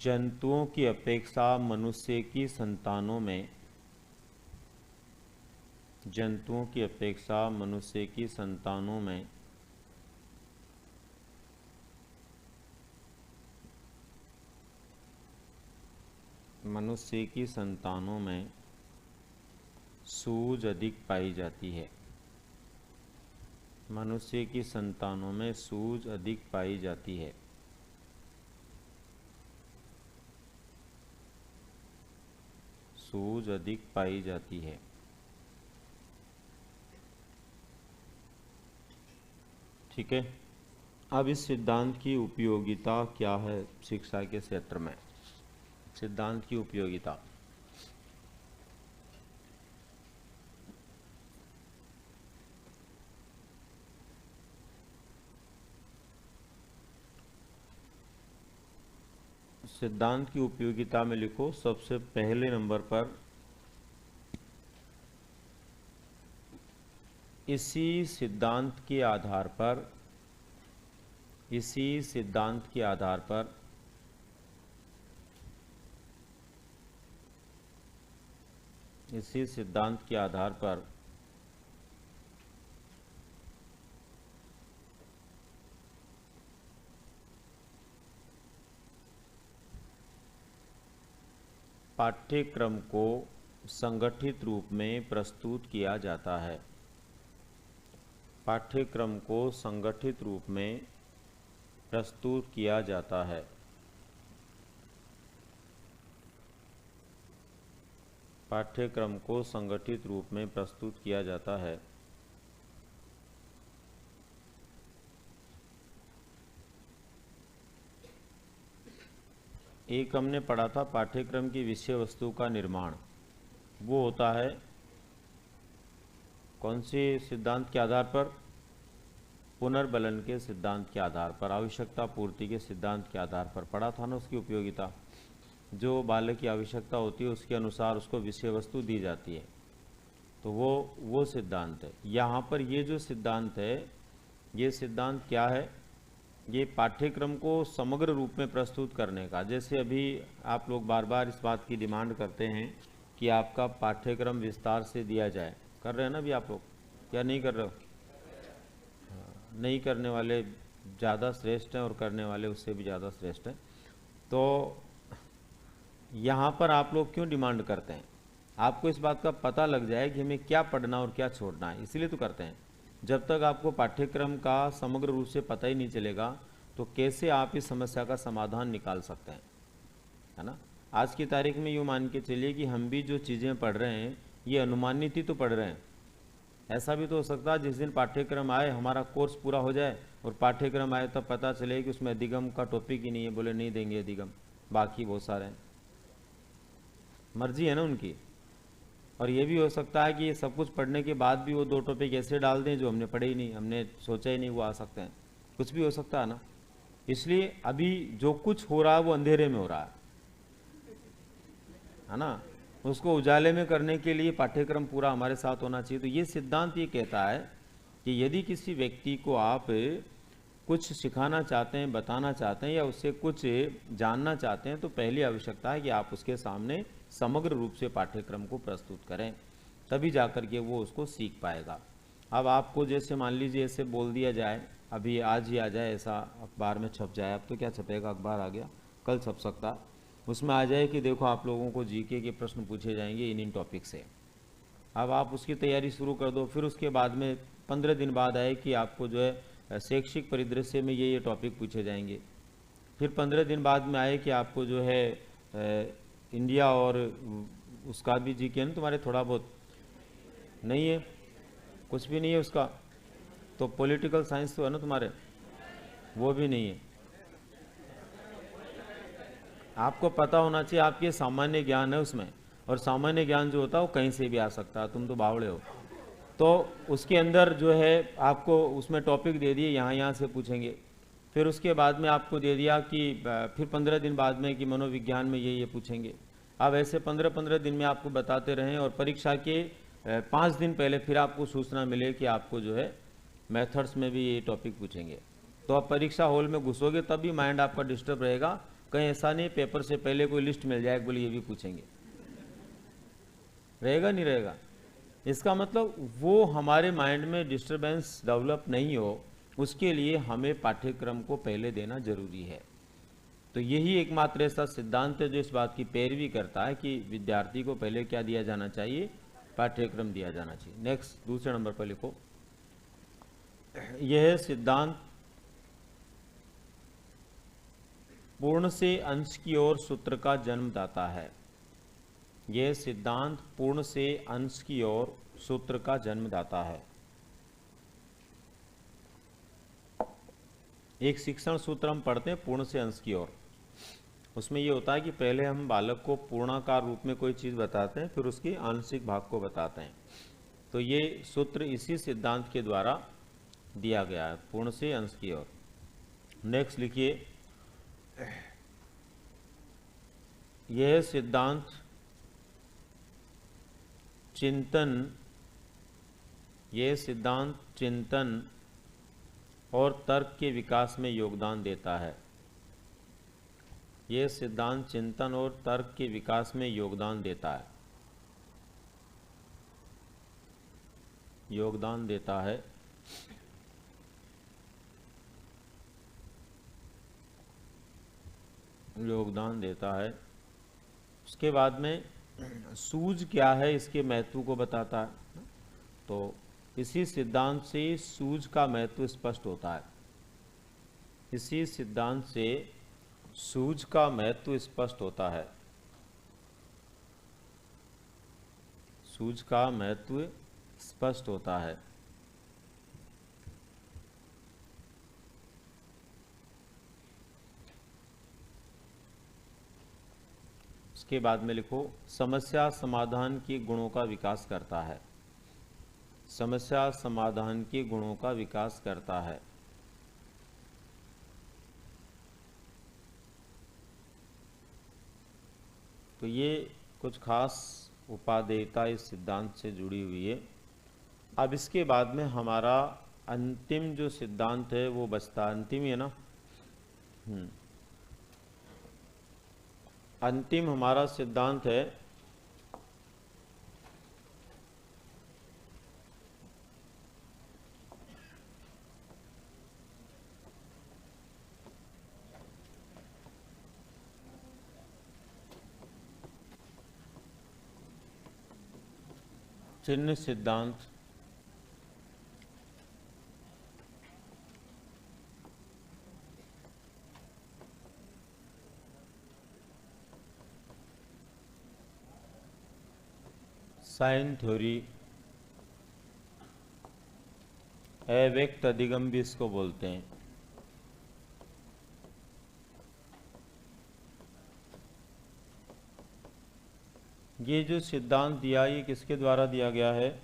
जंतुओं की अपेक्षा मनुष्य की संतानों में सूझ अधिक पाई जाती है। मनुष्य की संतानों में सूझ अधिक पाई जाती है। सूझ अधिक पाई जाती है। ठीक है। अब इस सिद्धांत की उपयोगिता क्या है शिक्षा के क्षेत्र में? सिद्धांत की उपयोगिता, सिद्धांत की उपयोगिता में लिखो सबसे पहले नंबर पर, इसी सिद्धांत के आधार पर पाठ्यक्रम को संगठित रूप में प्रस्तुत किया जाता है। पाठ्यक्रम को संगठित रूप में प्रस्तुत किया जाता है। पाठ्यक्रम को संगठित रूप में प्रस्तुत किया जाता है। एक हमने पढ़ा था पाठ्यक्रम की विषय वस्तु का निर्माण, वो होता है कौन से सिद्धांत के आधार पर? पुनर्बलन के सिद्धांत के आधार पर, आवश्यकता पूर्ति के सिद्धांत के आधार पर पढ़ा था ना। उसकी उपयोगिता, जो बालक की आवश्यकता होती है उसके अनुसार उसको विषय वस्तु दी जाती है, तो वो सिद्धांत है। यहाँ पर ये जो सिद्धांत है, ये सिद्धांत क्या है? ये पाठ्यक्रम को समग्र रूप में प्रस्तुत करने का। जैसे अभी आप लोग बार बार इस बात की डिमांड करते हैं कि आपका पाठ्यक्रम विस्तार से दिया जाए, कर रहे हैं ना अभी आप लोग, क्या नहीं कर रहे हो? नहीं करने वाले ज़्यादा श्रेष्ठ हैं और करने वाले उससे भी ज़्यादा श्रेष्ठ हैं। तो यहाँ पर आप लोग क्यों डिमांड करते हैं? आपको इस बात का पता लग जाए कि हमें क्या पढ़ना और क्या छोड़ना है, इसीलिए तो करते हैं। जब तक आपको पाठ्यक्रम का समग्र रूप से पता ही नहीं चलेगा तो कैसे आप इस समस्या का समाधान निकाल सकते हैं, है ना। आज की तारीख में यूँ मान के चलिए कि हम भी जो चीज़ें पढ़ रहे हैं ये अनुमानित ही तो पढ़ रहे हैं। ऐसा भी तो हो सकता है जिस दिन पाठ्यक्रम आए, हमारा कोर्स पूरा हो जाए और पाठ्यक्रम आए तब पता चले कि उसमें अधिगम का टॉपिक ही नहीं है, बोले नहीं देंगे अधिगम, बाकी बहुत सारे हैं। मर्जी है ना उनकी। और ये भी हो सकता है कि ये सब कुछ पढ़ने के बाद भी वो 2 टॉपिक ऐसे डाल दें जो हमने पढ़े ही नहीं, हमने सोचा ही नहीं वो आ सकते हैं। कुछ भी हो सकता है ना। इसलिए अभी जो कुछ हो रहा है वो अंधेरे में हो रहा है ना। उसको उजाले में करने के लिए पाठ्यक्रम पूरा हमारे साथ होना चाहिए। तो ये सिद्धांत ये कहता है कि यदि किसी व्यक्ति को आप कुछ सिखाना चाहते हैं, बताना चाहते हैं या उससे कुछ जानना चाहते हैं, तो पहली आवश्यकता है कि आप उसके सामने समग्र रूप से पाठ्यक्रम को प्रस्तुत करें, तभी जाकर के वो उसको सीख पाएगा। अब आपको जैसे मान लीजिए ऐसे बोल दिया जाए, अभी आज ही आ जाए, ऐसा अखबार में छप जाए, अब तो क्या छपेगा, अखबार आ गया, कल छप सकता, उसमें आ जाए कि देखो आप लोगों को जीके के प्रश्न पूछे जाएंगे इन टॉपिक से। अब आप उसकी तैयारी शुरू कर दो, फिर उसके बाद में 15 दिन बाद आए कि आपको जो है शैक्षिक परिदृश्य में ये टॉपिक पूछे जाएंगे। फिर 15 दिन बाद में आए कि आपको जो है इंडिया और उसका भी जीके है ना तुम्हारे, थोड़ा बहुत नहीं है, कुछ भी नहीं है उसका। तो पॉलिटिकल साइंस तो है ना तुम्हारे, वो भी नहीं है। आपको पता होना चाहिए, आपके सामान्य ज्ञान है उसमें, और सामान्य ज्ञान जो होता है वो कहीं से भी आ सकता है, तुम तो बावड़े हो। तो उसके अंदर जो है आपको उसमें टॉपिक दे दिए, यहाँ से पूछेंगे। फिर उसके बाद में आपको दे दिया कि फिर 15 दिन बाद में कि मनोविज्ञान में ये पूछेंगे। अब ऐसे 15-15 दिन में आपको बताते रहें और परीक्षा के 5 दिन पहले फिर आपको सूचना मिले कि आपको जो है मेथड्स में भी ये टॉपिक पूछेंगे। तो आप परीक्षा हॉल में घुसोगे तब भी माइंड आपका डिस्टर्ब रहेगा, कहीं ऐसा नहीं पेपर से पहले कोई लिस्ट मिल जाए बोले ये भी पूछेंगे, रहेगा नहीं रहेगा। इसका मतलब वो हमारे माइंड में डिस्टर्बेंस डेवलप नहीं हो, उसके लिए हमें पाठ्यक्रम को पहले देना जरूरी है। तो यही एकमात्र ऐसा सिद्धांत है जो इस बात की पैरवी करता है कि विद्यार्थी को पहले क्या दिया जाना चाहिए, पाठ्यक्रम दिया जाना चाहिए। नेक्स्ट दूसरे नंबर पर लिखो, यह सिद्धांत पूर्ण से अंश की ओर सूत्र का जन्मदाता है। यह सिद्धांत पूर्ण से अंश की ओर सूत्र का जन्मदाता है। एक शिक्षण सूत्र हम पढ़ते हैं पूर्ण से अंश की ओर, उसमें यह होता है कि पहले हम बालक को पूर्णाकार रूप में कोई चीज़ बताते हैं, फिर उसके आंशिक भाग को बताते हैं। तो ये सूत्र इसी सिद्धांत के द्वारा दिया गया है, पूर्ण से अंश की ओर। नेक्स्ट लिखिए, यह सिद्धांत चिंतन और तर्क के विकास में योगदान देता है। यह सिद्धांत चिंतन और तर्क के विकास में योगदान देता है, योगदान देता है। उसके बाद में सूझ क्या है इसके महत्व को बताता है। तो इसी सिद्धांत से सूझ का महत्व स्पष्ट होता है। इसी सिद्धांत से सूझ का महत्व स्पष्ट होता है। सूझ का महत्व स्पष्ट होता है। उसके बाद में लिखो, समस्या समाधान के गुणों का विकास करता है। समस्या समाधान के गुणों का विकास करता है। तो ये कुछ खास उपादेयता इस सिद्धांत से जुड़ी हुई है। अब इसके बाद में हमारा अंतिम जो सिद्धांत है वो बचता, अंतिम ही है ना, अंतिम हमारा सिद्धांत है चिन्ह सिद्धांत। साइन थ्योरी, अव्यक्त अधिगम भी इसको बोलते हैं। ये जो सिद्धांत दिया ये किसके द्वारा दिया गया है,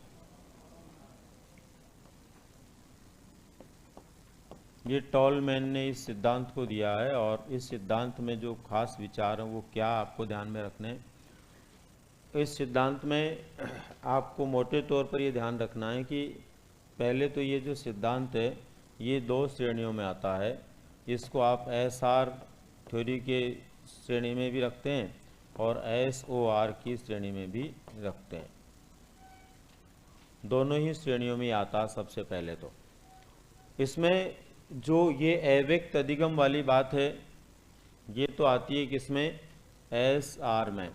ये टॉलमैन ने इस सिद्धांत को दिया है। और इस सिद्धांत में जो खास विचार हैं वो क्या आपको ध्यान में रखने हैं। इस सिद्धांत में आपको मोटे तौर पर ये ध्यान रखना है कि पहले तो ये जो सिद्धांत है ये 2 श्रेणियों में आता है। इसको आप SR थ्योरी के श्रेणी में भी रखते हैं और SOR की श्रेणी में भी रखते हैं। दोनों ही श्रेणियों में आता है। सबसे पहले तो इसमें जो ये अव्यक्त अधिगम वाली बात है ये तो आती है किसमें, SR में।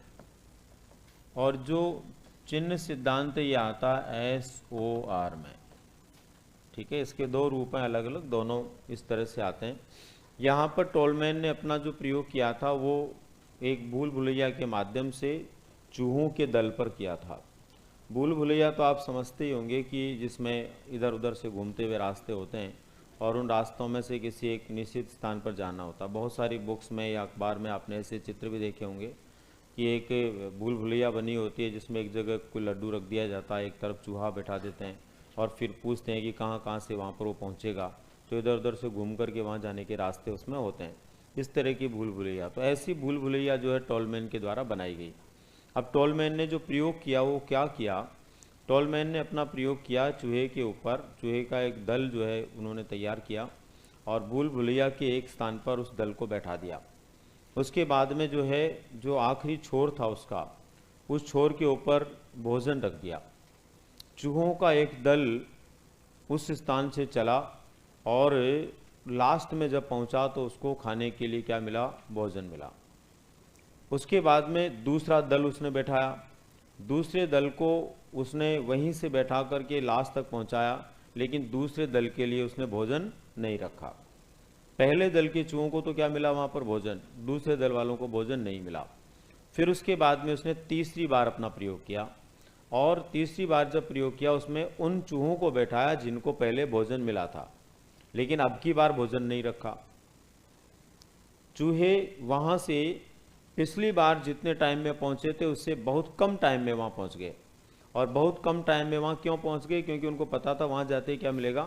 और जो चिन्ह सिद्धांत ये आता है SOR में। ठीक है, इसके 2 रूप हैं अलग अलग, दोनों इस तरह से आते हैं। यहाँ पर टॉलमैन ने अपना जो प्रयोग किया था वो एक भूल भुलैया के माध्यम से चूहों के दल पर किया था। भूल भुलैया तो आप समझते ही होंगे कि जिसमें इधर उधर से घूमते हुए रास्ते होते हैं और उन रास्तों में से किसी एक निश्चित स्थान पर जाना होता है। बहुत सारी बुक्स में या अखबार में आपने ऐसे चित्र भी देखे होंगे कि एक भूल भुलैया बनी होती है जिसमें एक जगह कोई लड्डू रख दिया जाता है, एक तरफ चूहा बैठा देते हैं और फिर पूछते हैं कि कहाँ कहाँ से वहाँ पर वो पहुँचेगा। तो इधर उधर से घूम करके वहाँ जाने के रास्ते उसमें होते हैं। इस तरह की भूल भुलैया, तो ऐसी भूल भुलैया जो है टॉलमैन के द्वारा बनाई गई। अब टोलमैन ने जो प्रयोग किया वो क्या किया, टोलमैन ने अपना प्रयोग किया चूहे के ऊपर। चूहे का एक दल जो है उन्होंने तैयार किया और भूल भुलैया के एक स्थान पर उस दल को बैठा दिया। उसके बाद में जो है जो आखिरी छोर था उसका, उस छोर के ऊपर भोजन रख दिया। चूहों का एक दल उस स्थान से चला और लास्ट में जब पहुंचा तो उसको खाने के लिए क्या मिला, भोजन मिला। उसके बाद में दूसरा दल उसने बैठाया, दूसरे दल को उसने वहीं से बैठा करके लास्ट तक पहुंचाया, लेकिन दूसरे दल के लिए उसने भोजन नहीं रखा। पहले दल के चूहों को तो क्या मिला वहाँ पर, भोजन, दूसरे दल वालों को भोजन नहीं मिला। फिर उसके बाद में उसने तीसरी बार अपना प्रयोग किया और तीसरी बार जब प्रयोग किया उसमें उन चूहों को बैठाया जिनको पहले भोजन मिला था, लेकिन अब की बार भोजन नहीं रखा। चूहे वहाँ से पिछली बार जितने टाइम में पहुँचे थे उससे बहुत कम टाइम में वहाँ पहुँच गए। और बहुत कम टाइम में वहाँ क्यों पहुँच गए, क्योंकि उनको पता था वहाँ जाते ही क्या मिलेगा,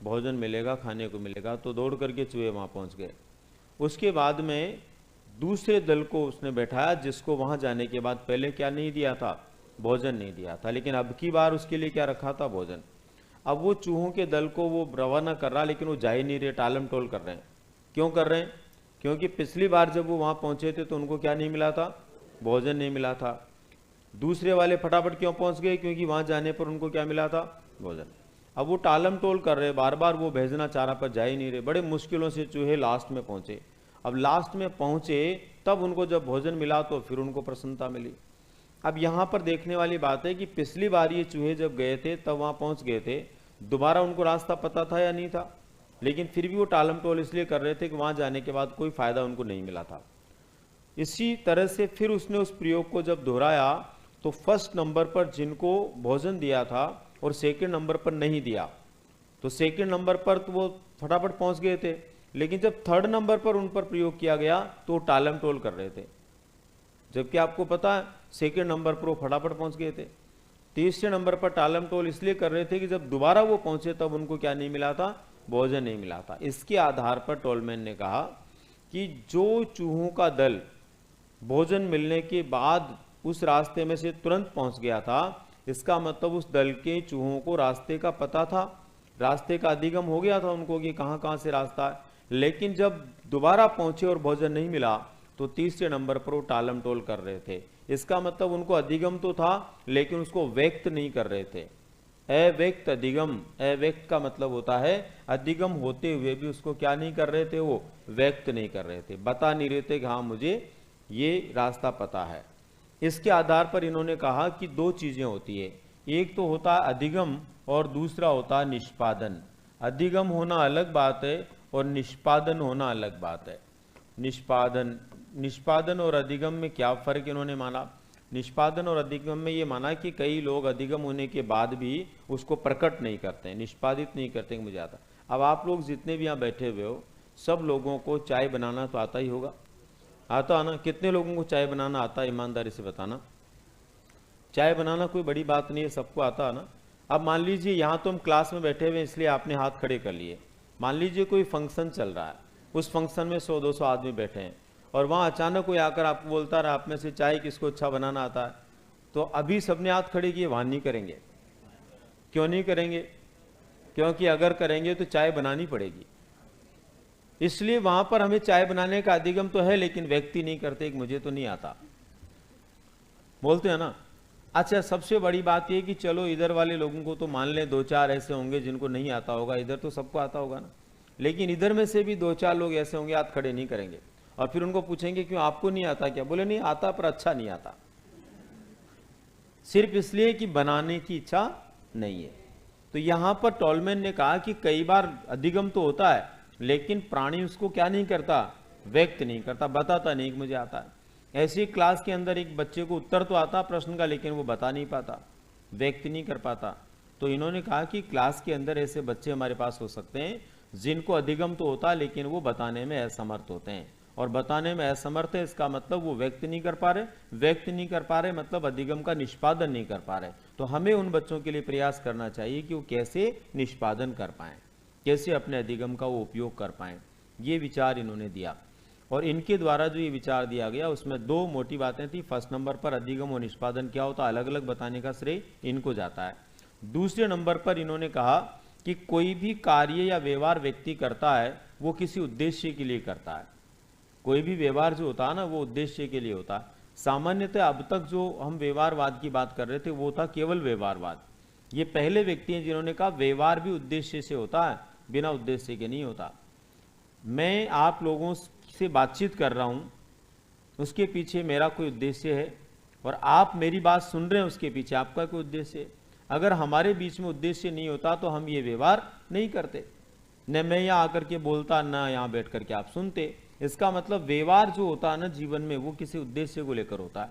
भोजन मिलेगा, खाने को मिलेगा, तो दौड़ करके चूहे वहाँ पहुँच गए। उसके बाद में दूसरे दल को उसने बैठाया जिसको वहाँ जाने के बाद पहले क्या नहीं दिया था, भोजन नहीं दिया था, लेकिन अब की बार उसके लिए क्या रखा था, भोजन। अब वो चूहों के दल को वो रवाना कर रहा, लेकिन वो जा ही नहीं रहे, टालम टोल कर रहे हैं। क्यों कर रहे हैं, क्योंकि पिछली बार जब वो वहाँ पहुँचे थे तो उनको क्या नहीं मिला था, भोजन नहीं मिला था। दूसरे वाले फटाफट क्यों पहुँच गए, क्योंकि वहाँ जाने पर उनको क्या मिला था, भोजन। अब वो टालम टोल कर रहे, बार बार वो भेजना चाह रहा पर जा ही नहीं रहे। बड़े मुश्किलों से चूहे लास्ट में पहुँचे। अब लास्ट में पहुँचे तब उनको जब भोजन मिला तो फिर उनको प्रसन्नता मिली। अब यहाँ पर देखने वाली बात है कि पिछली बार ये चूहे जब गए थे तब वहाँ पहुँच गए थे, दोबारा उनको रास्ता पता था या नहीं था, लेकिन फिर भी वो टालम टोल इसलिए कर रहे थे कि वहाँ जाने के बाद कोई फायदा उनको नहीं मिला था। इसी तरह से फिर उसने उस प्रयोग को जब दोहराया तो फर्स्ट नंबर पर जिनको भोजन दिया था और सेकंड नंबर पर नहीं दिया, तो सेकंड नंबर पर तो वो फटाफट पहुंच गए थे, लेकिन जब थर्ड नंबर पर उन पर प्रयोग किया गया तो टालम टोल कर रहे थे। जबकि आपको पता है सेकंड नंबर पर वो फटाफट पहुंच गए थे। तीसरे नंबर पर टालम टोल इसलिए कर रहे थे कि जब दोबारा वो पहुंचे तब उनको क्या नहीं मिला था, भोजन नहीं मिला था। इसके आधार पर टोलमैन ने कहा कि जो चूहों का दल भोजन मिलने के बाद उस रास्ते में से तुरंत पहुंच गया था, इसका मतलब उस दल के चूहों को रास्ते का पता था, रास्ते का अधिगम हो गया था उनको कि कहाँ कहाँ से रास्ता है। लेकिन जब दोबारा पहुंचे और भोजन नहीं मिला तो तीसरे नंबर पर वो टालम टोल कर रहे थे। इसका मतलब उनको अधिगम तो था लेकिन उसको व्यक्त नहीं कर रहे थे। अव्यक्त अधिगम, अव्यक्त का मतलब होता है अधिगम होते हुए भी उसको क्या नहीं कर रहे थे, वो व्यक्त नहीं कर रहे थे, बता नहीं रहे थे कि हाँ मुझे ये रास्ता पता है। इसके आधार पर इन्होंने कहा कि दो चीजें होती है, एक तो होता है अधिगम और दूसरा होता है निष्पादन। अधिगम होना अलग बात है और निष्पादन होना अलग बात है। निष्पादन और अधिगम में क्या फर्क इन्होंने माना, निष्पादन और अधिगम में ये माना कि कई लोग अधिगम होने के बाद भी उसको प्रकट नहीं करते हैं, निष्पादित नहीं करते कि मुझे आता। अब आप लोग जितने भी यहाँ बैठे हुए हो सब लोगों को चाय बनाना तो आता ही होगा, आता है ना? कितने लोगों को चाय बनाना आता है, ईमानदारी से बताना। चाय बनाना कोई बड़ी बात नहीं है, सबको आता है ना। अब मान लीजिए यहाँ तो हम क्लास में बैठे हुए इसलिए आपने हाथ खड़े कर लिए। मान लीजिए कोई फंक्शन चल रहा है, उस फंक्शन में 100-200 आदमी बैठे हैं और वहाँ अचानक कोई आकर आपको बोलता रहा आप में से चाय किसको अच्छा बनाना आता है, तो अभी सबने हाथ खड़े किए, वहाँ नहीं करेंगे। क्यों नहीं करेंगे, क्योंकि अगर करेंगे तो चाय बनानी पड़ेगी। इसलिए वहां पर हमें चाय बनाने का अधिगम तो है लेकिन व्यक्ति नहीं करते कि मुझे तो नहीं आता, बोलते हैं ना। अच्छा, सबसे बड़ी बात यह कि चलो इधर वाले लोगों को तो मान लें 2-4 ऐसे होंगे जिनको नहीं आता होगा, इधर तो सबको आता होगा ना, लेकिन इधर में से भी 2-4 लोग ऐसे होंगे हाथ खड़े नहीं करेंगे और फिर उनको पूछेंगे क्यों आपको नहीं आता क्या, बोले नहीं आता पर अच्छा नहीं आता, सिर्फ इसलिए कि बनाने की इच्छा नहीं है। तो यहां पर टोलमैन ने कहा कि कई बार अधिगम तो होता है लेकिन प्राणी उसको क्या नहीं करता, व्यक्त नहीं करता, बताता नहीं कि मुझे आता है। ऐसी क्लास के अंदर एक बच्चे को उत्तर तो आता प्रश्न का लेकिन वो बता नहीं पाता, व्यक्त नहीं कर पाता। तो इन्होंने कहा कि क्लास के अंदर ऐसे बच्चे हमारे पास हो सकते हैं जिनको अधिगम तो होता लेकिन वो बताने में असमर्थ होते हैं, और बताने में असमर्थ है इसका मतलब वो व्यक्त नहीं कर पा रहे, व्यक्त नहीं कर पा रहे मतलब अधिगम का निष्पादन नहीं कर पा रहे। तो हमें उन बच्चों के लिए प्रयास करना चाहिए कि वो कैसे निष्पादन कर पाएं, कैसे अपने अधिगम का वो उपयोग कर पाएं, ये विचार इन्होंने दिया। और इनके द्वारा जो ये विचार दिया गया उसमें दो मोटी बातें थी। फर्स्ट नंबर पर अधिगम और निष्पादन क्या होता है, अलग अलग बताने का श्रेय इनको जाता है। दूसरे नंबर पर इन्होंने कहा कि कोई भी कार्य या व्यवहार व्यक्ति करता है वो किसी उद्देश्य के लिए करता है। कोई भी व्यवहार जो होता है ना वो उद्देश्य के लिए होता है। सामान्यतः अब तक जो हम व्यवहारवाद की बात कर रहे थे वो था केवल व्यवहारवाद। ये पहले व्यक्ति हैं जिन्होंने कहा व्यवहार भी उद्देश्य से होता है, बिना उद्देश्य के नहीं होता। मैं आप लोगों से बातचीत कर रहा हूं, उसके पीछे मेरा कोई उद्देश्य है, और आप मेरी बात सुन रहे हैं, उसके पीछे आपका कोई उद्देश्य है। अगर हमारे बीच में उद्देश्य नहीं होता तो हम ये व्यवहार नहीं करते, न मैं यहाँ आकर के बोलता, न यहाँ बैठ करके आप सुनते। इसका मतलब व्यवहार जो होता है ना जीवन में, वो किसी उद्देश्य को लेकर होता है।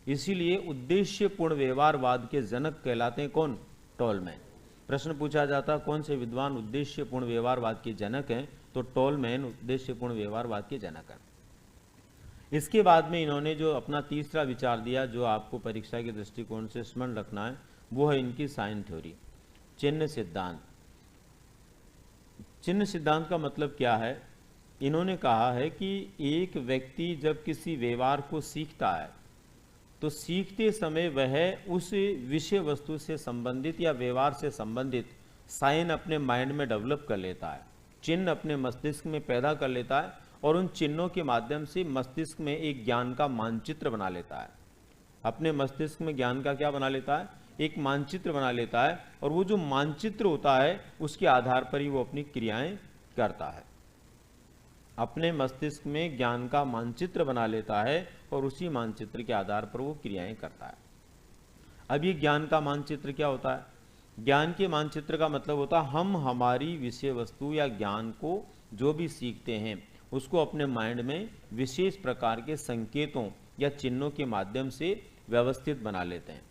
इसीलिए उद्देश्यपूर्ण व्यवहारवाद के जनक कहलाते हैं कौन? टोलमैन। प्रश्न पूछा जाता कौन से विद्वान उद्देश्यपूर्ण व्यवहारवाद के जनक हैं, तो टोलमैन उद्देश्यपूर्ण व्यवहारवाद के जनक हैं। इसके बाद में इन्होंने जो अपना तीसरा विचार दिया, जो आपको परीक्षा के दृष्टिकोण से स्मरण रखना है, वो है इनकी साइन थ्योरी, चिन्ह सिद्धांत। चिन्ह सिद्धांत का मतलब क्या है? इन्होंने कहा है कि एक व्यक्ति जब किसी व्यवहार को सीखता है तो सीखते समय वह उस विषय वस्तु से संबंधित या व्यवहार से संबंधित साइन अपने माइंड में डेवलप कर लेता है, चिन्ह अपने मस्तिष्क में पैदा कर लेता है, और उन चिन्हों के माध्यम से मस्तिष्क में एक ज्ञान का मानचित्र बना लेता है। अपने मस्तिष्क में ज्ञान का क्या बना लेता है? एक मानचित्र बना लेता है, और वो जो मानचित्र होता है उसके आधार पर ही वो अपनी क्रियाएं करता है। अपने मस्तिष्क में ज्ञान का मानचित्र बना लेता है और उसी मानचित्र के आधार पर वो क्रियाएं करता है। अब ये ज्ञान का मानचित्र क्या होता है? ज्ञान के मानचित्र का मतलब होता है हम हमारी विषय वस्तु या ज्ञान को जो भी सीखते हैं उसको अपने माइंड में विशेष प्रकार के संकेतों या चिन्हों के माध्यम से व्यवस्थित बना लेते हैं,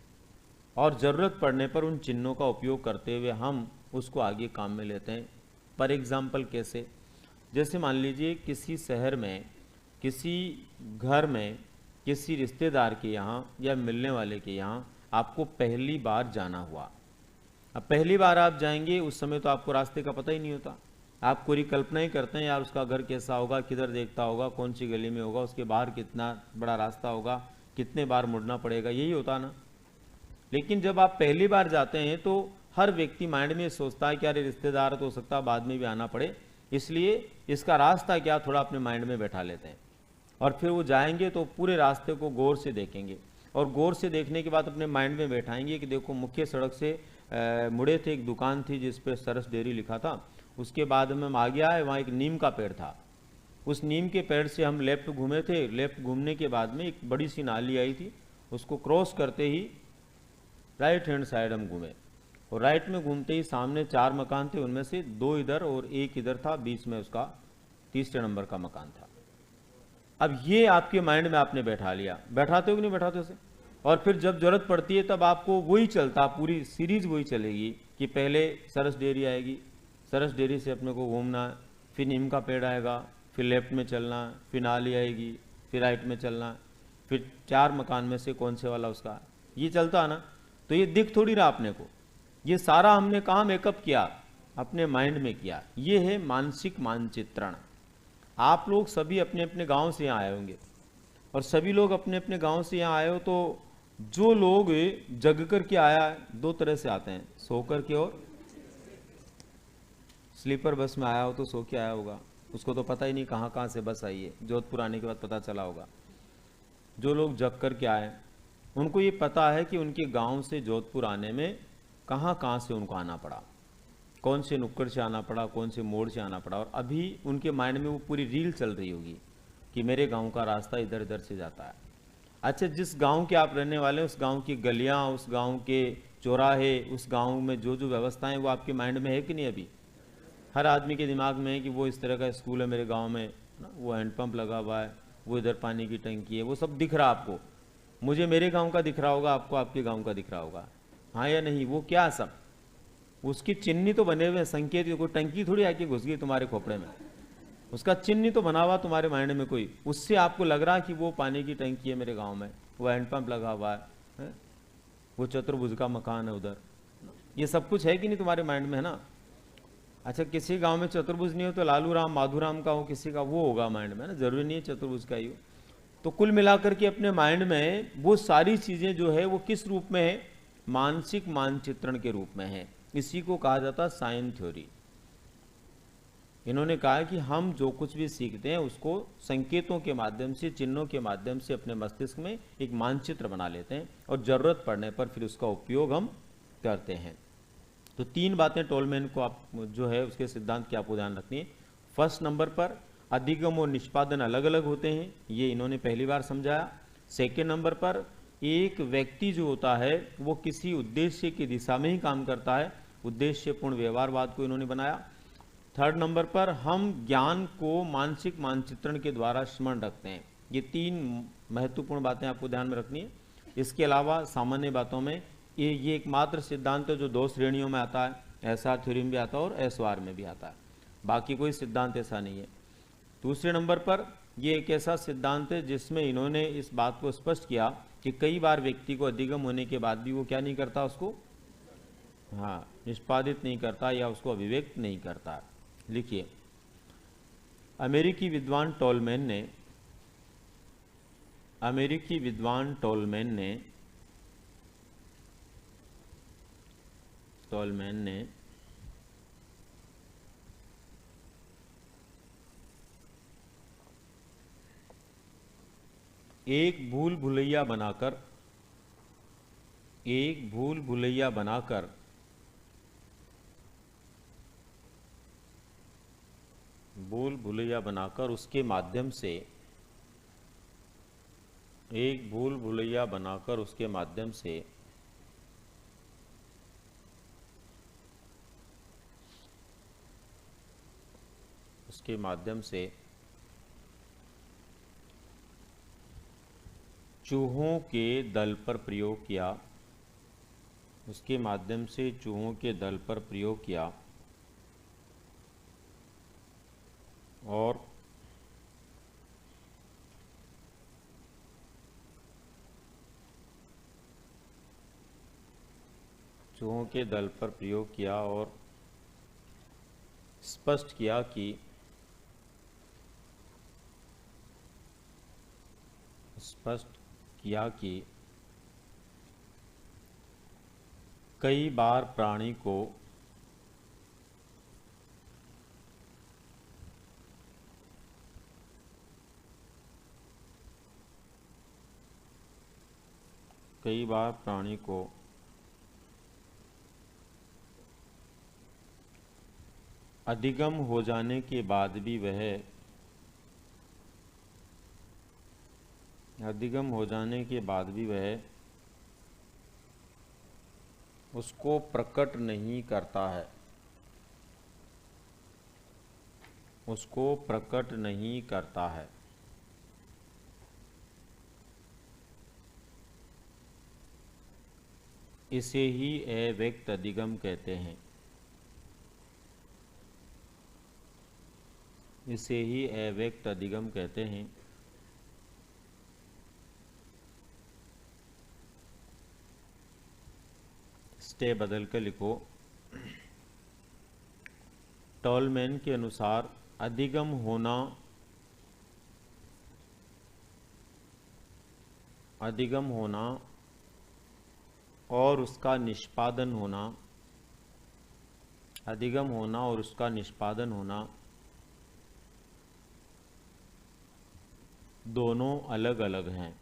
और ज़रूरत पड़ने पर उन चिन्हों का उपयोग करते हुए हम उसको आगे काम में लेते हैं। फॉर एग्जाम्पल कैसे? जैसे मान लीजिए किसी शहर में, किसी घर में, किसी रिश्तेदार के यहाँ या मिलने वाले के यहाँ आपको पहली बार जाना हुआ। अब पहली बार आप जाएंगे, उस समय तो आपको रास्ते का पता ही नहीं होता, आप पूरी कल्पना ही करते हैं यार उसका घर कैसा होगा, किधर देखता होगा, कौन सी गली में होगा, उसके बाहर कितना बड़ा रास्ता होगा, कितने बार मुड़ना पड़ेगा, यही होता ना। लेकिन जब आप पहली बार जाते हैं तो हर व्यक्ति माइंड में सोचता है कि अरे रिश्तेदार तो हो सकता है बाद में भी आना पड़े, इसलिए इसका रास्ता क्या थोड़ा अपने माइंड में बैठा लेते हैं, और फिर वो जाएंगे तो पूरे रास्ते को गौर से देखेंगे, और गौर से देखने के बाद अपने माइंड में बैठाएंगे कि देखो मुख्य सड़क से मुड़े थे, एक दुकान थी जिस पे सरस डेयरी लिखा था, उसके बाद में हम आगे आए, वहाँ एक नीम का पेड़ था, उस नीम के पेड़ से हम लेफ्ट घूमे थे, लेफ्ट घूमने के बाद में एक बड़ी सी नाली आई थी, उसको क्रॉस करते ही राइट हैंड साइड हम घूमे, और राइट में घूमते ही सामने 4 मकान थे, उनमें से 2 इधर और 1 इधर था, बीच में उसका तीसरे नंबर का मकान था। अब ये आपके माइंड में आपने बैठा लिया, बैठाते हो कि नहीं बैठाते उसे, और फिर जब जरूरत पड़ती है तब आपको वही चलता, पूरी सीरीज वही चलेगी कि पहले सरस डेयरी आएगी, सरस डेयरी से अपने को घूमना है, फिर नीम का पेड़ आएगा, फिर लेफ्ट में चलना, फिर नाली आएगी, फिर राइट में चलना, फिर 4 मकान में से कौन से वाला उसका, ये चलता है ना। तो ये दिख थोड़ी रहा अपने को, ये सारा हमने कहाँ मेकअप किया? अपने माइंड में किया। ये है मानसिक मानचित्रण। आप लोग सभी अपने अपने गांव से यहाँ आए होंगे, और सभी लोग अपने अपने गांव से यहाँ आए हो, तो जो लोग जग कर के आया है 2 तरह से आते हैं, सो कर के और स्लीपर बस में आया हो तो सो के आया होगा, उसको तो पता ही नहीं कहाँ कहाँ से बस आई है, जोधपुर आने के बाद पता चला होगा। जो लोग जग कर के आए उनको ये पता है कि उनके गांव से जोधपुर आने में कहाँ कहाँ से उनको आना पड़ा, कौन से नुक्कड़ से आना पड़ा, कौन से मोड़ से आना पड़ा, और अभी उनके माइंड में वो पूरी रील चल रही होगी कि मेरे गांव का रास्ता इधर इधर से जाता है। अच्छा, जिस गांव के आप रहने वाले हैं उस गांव की गलियां, उस गांव के चौराहे, उस गांव में जो जो व्यवस्थाएं वो आपके माइंड में है कि नहीं? अभी हर आदमी के दिमाग में है कि वो इस तरह का स्कूल है मेरे गाँव में, वो हैंडपम्प लगा हुआ है, वो इधर पानी की टंकी है, वो सब दिख रहा आपको। मुझे मेरे गाँव का दिख रहा होगा, आपको आपके गाँव का दिख रहा होगा, हाँ या नहीं? वो क्या सब उसकी चिन्ह तो बने हुए हैं, संकेत, कोई टंकी थोड़ी आके घुस गई तुम्हारे खोपड़े में, उसका चिन्ह तो बना हुआ तुम्हारे माइंड में कोई, उससे आपको लग रहा कि वो पानी की टंकी है मेरे गांव में, वो हैंडपंप लगा हुआ है, वो चतुर्भुज का मकान है उधर, ये सब कुछ है कि नहीं तुम्हारे माइंड में, है ना? अच्छा, किसी गांव में चतुर्भुज नहीं हो तो लालू राम माधु राम का हो, किसी का वो होगा माइंड में ना, जरूरी नहीं है चतुर्भुज का ही हो। तो कुल मिलाकर के अपने माइंड में वो सारी चीजें जो है वो किस रूप में है, मानसिक मानचित्रण के रूप में है। इसी को कहा जाता है साइन थ्योरी। इन्होंने कहा कि हम जो कुछ भी सीखते हैं उसको संकेतों के माध्यम से, चिन्हों के माध्यम से अपने मस्तिष्क में एक मानचित्र बना लेते हैं और जरूरत पड़ने पर फिर उसका उपयोग हम करते हैं। तो 3 बातें टोलमैन को आप जो है उसके सिद्धांत की आपको ध्यान रखनी है। फर्स्ट नंबर पर अधिगम और निष्पादन अलग अलग होते हैं, ये इन्होंने पहली बार समझाया। सेकेंड नंबर पर एक व्यक्ति जो होता है वो किसी उद्देश्य की दिशा में ही काम करता है, उद्देश्यपूर्ण व्यवहारवाद को इन्होंने बनाया। थर्ड नंबर पर हम ज्ञान को मानसिक मानचित्रण के द्वारा स्मरण रखते हैं। ये 3 महत्वपूर्ण बातें आपको ध्यान में रखनी है। इसके अलावा सामान्य बातों में ये एकमात्र सिद्धांत है जो 2 श्रेणियों में आता है, एसआर थ्योरी में भी आता है और एसवार में भी आता है, बाकी कोई सिद्धांत ऐसा नहीं है। दूसरे नंबर पर ये एक ऐसा सिद्धांत है जिसमें इन्होंने इस बात को स्पष्ट किया कि कई बार व्यक्ति को अधिगम होने के बाद भी वो क्या नहीं करता, उसको निष्पादित नहीं करता या उसको अभिव्यक्त नहीं करता। लिखिए, अमेरिकी विद्वान टोलमैन ने एक भूल भुलैया बनाकर उसके माध्यम से चूहों के दल पर प्रयोग किया, और स्पष्ट किया कि कई बार प्राणी को अधिगम हो जाने के बाद भी वह उसको प्रकट नहीं करता है। इसे ही अव्यक्त अधिगम कहते हैं। स्टेप बदल कर लिखो। टोलमैन के अनुसार अधिगम होना और उसका निष्पादन होना दोनों अलग अलग हैं।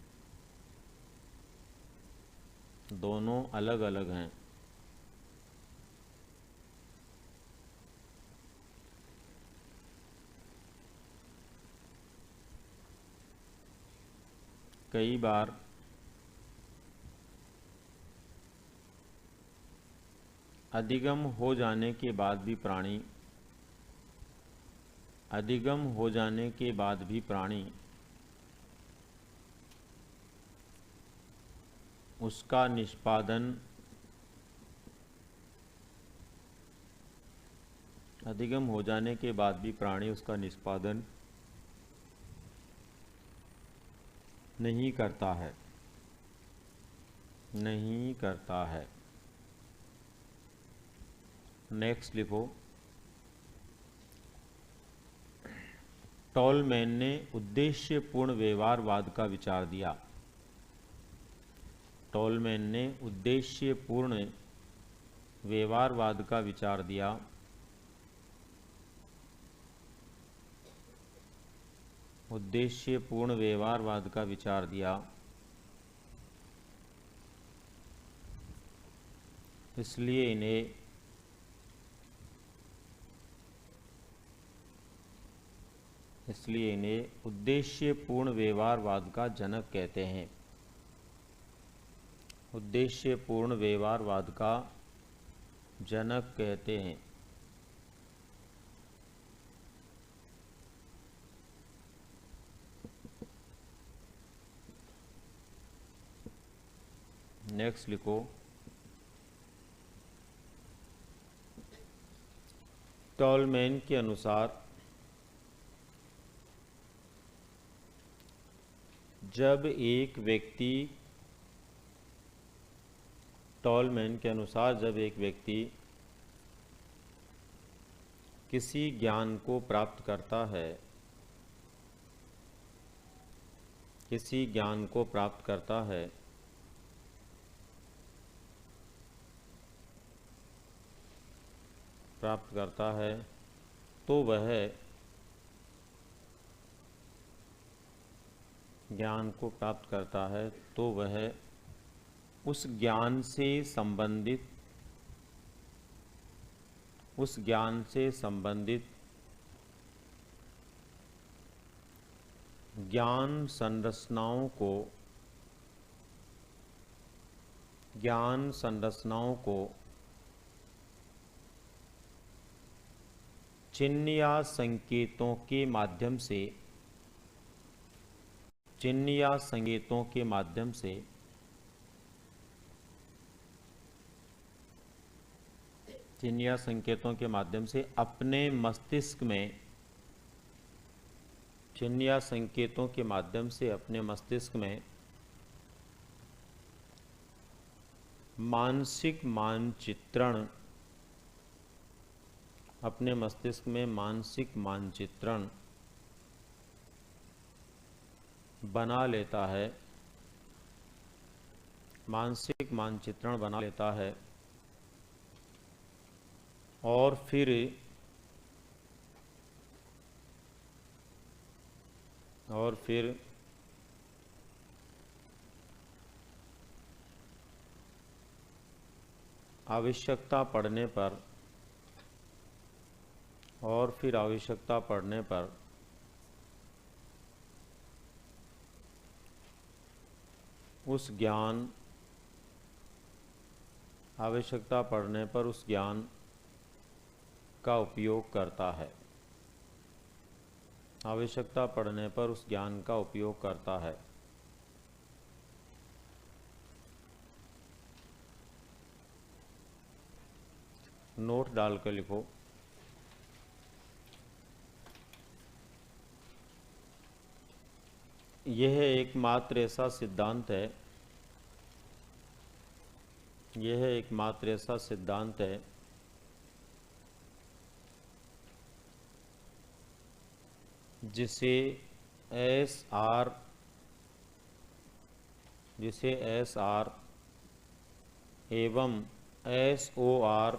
कई बार अधिगम हो जाने के बाद भी प्राणी उसका निष्पादन नहीं करता है। नेक्स्ट लिखो, टॉलमैन ने उद्देश्यपूर्ण व्यवहारवाद का विचार दिया। टॉलमैन ने उद्देश्यपूर्ण व्यवहारवाद का विचार दिया। उद्देश्यपूर्ण व्यवहारवाद का विचार दिया। इसलिए इन्हें उद्देश्यपूर्ण व्यवहारवाद का जनक कहते हैं। उद्देश्यपूर्ण व्यवहारवाद का जनक कहते हैं। नेक्स्ट लिखो, टॉलमैन के अनुसार जब एक व्यक्ति किसी ज्ञान को प्राप्त करता है, तो वह ज्ञान को प्राप्त करता है तो वह उस ज्ञान से संबंधित ज्ञान संरचनाओं को चिन्ह या संकेतों के माध्यम से अपने मस्तिष्क में मानसिक मानचित्रण बना लेता है और फिर आवश्यकता पड़ने पर उस ज्ञान का उपयोग करता है। नोट डालकर लिखो, यह एकमात्र ऐसा सिद्धांत है जिसे SR एवं SOR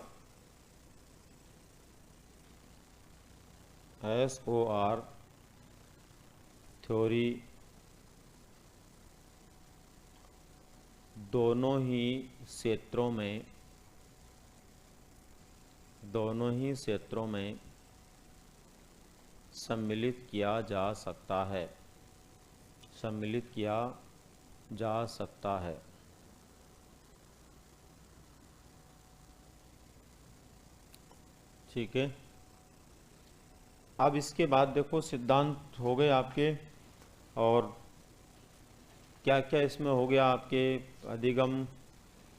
थ्योरी दोनों ही क्षेत्रों में सम्मिलित किया जा सकता है। ठीक है। अब इसके बाद देखो, सिद्धांत हो गए आपके, और क्या क्या इसमें हो गया आपके, अधिगम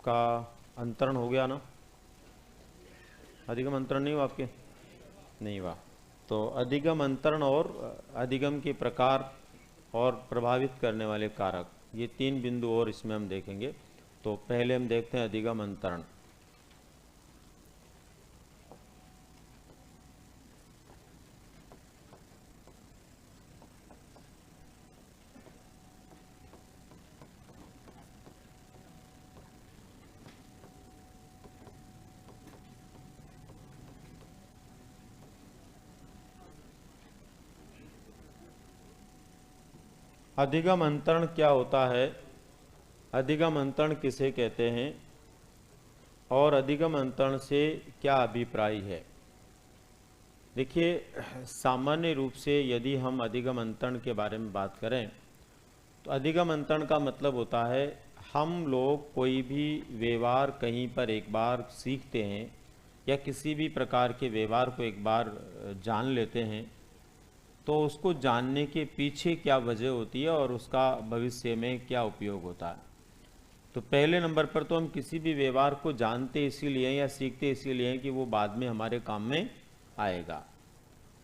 का अंतरण हो गया ना, अधिगम अंतरण नहीं हुआ आपके, नहीं हुआ। तो अधिगम अंतरण और अधिगम के प्रकार और प्रभावित करने वाले कारक, ये 3 बिंदु और इसमें हम देखेंगे। तो पहले हम देखते हैं अधिगम अंतरण। अधिगम अंतरण क्या होता है, अधिगम अंतरण किसे कहते हैं और अधिगम अंतरण से क्या अभिप्राय है। देखिए, सामान्य रूप से यदि हम अधिगम अंतरण के बारे में बात करें तो अधिगम अंतरण का मतलब होता है हम लोग कोई भी व्यवहार कहीं पर एक बार सीखते हैं या किसी भी प्रकार के व्यवहार को एक बार जान लेते हैं तो उसको जानने के पीछे क्या वजह होती है और उसका भविष्य में क्या उपयोग होता है। तो पहले नंबर पर तो हम किसी भी व्यवहार को जानते इसीलिए या सीखते इसीलिए कि वो बाद में हमारे काम में आएगा,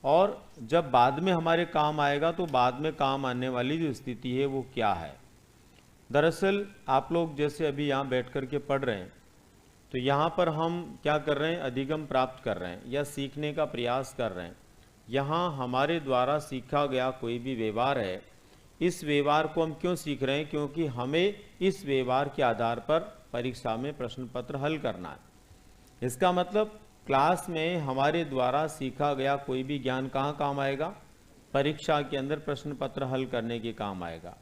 और जब बाद में हमारे काम आएगा तो बाद में काम आने वाली जो स्थिति है वो क्या है। दरअसल आप लोग जैसे अभी यहाँ बैठ कर के पढ़ रहे हैं तो यहाँ पर हम क्या कर रहे हैं, अधिगम प्राप्त कर रहे हैं या सीखने का प्रयास कर रहे हैं। यहाँ हमारे द्वारा सीखा गया कोई भी व्यवहार है, इस व्यवहार को हम क्यों सीख रहे हैं, क्योंकि हमें इस व्यवहार के आधार पर परीक्षा में प्रश्न पत्र हल करना है। इसका मतलब क्लास में हमारे द्वारा सीखा गया कोई भी ज्ञान कहाँ काम आएगा, परीक्षा के अंदर प्रश्न पत्र हल करने के काम आएगा।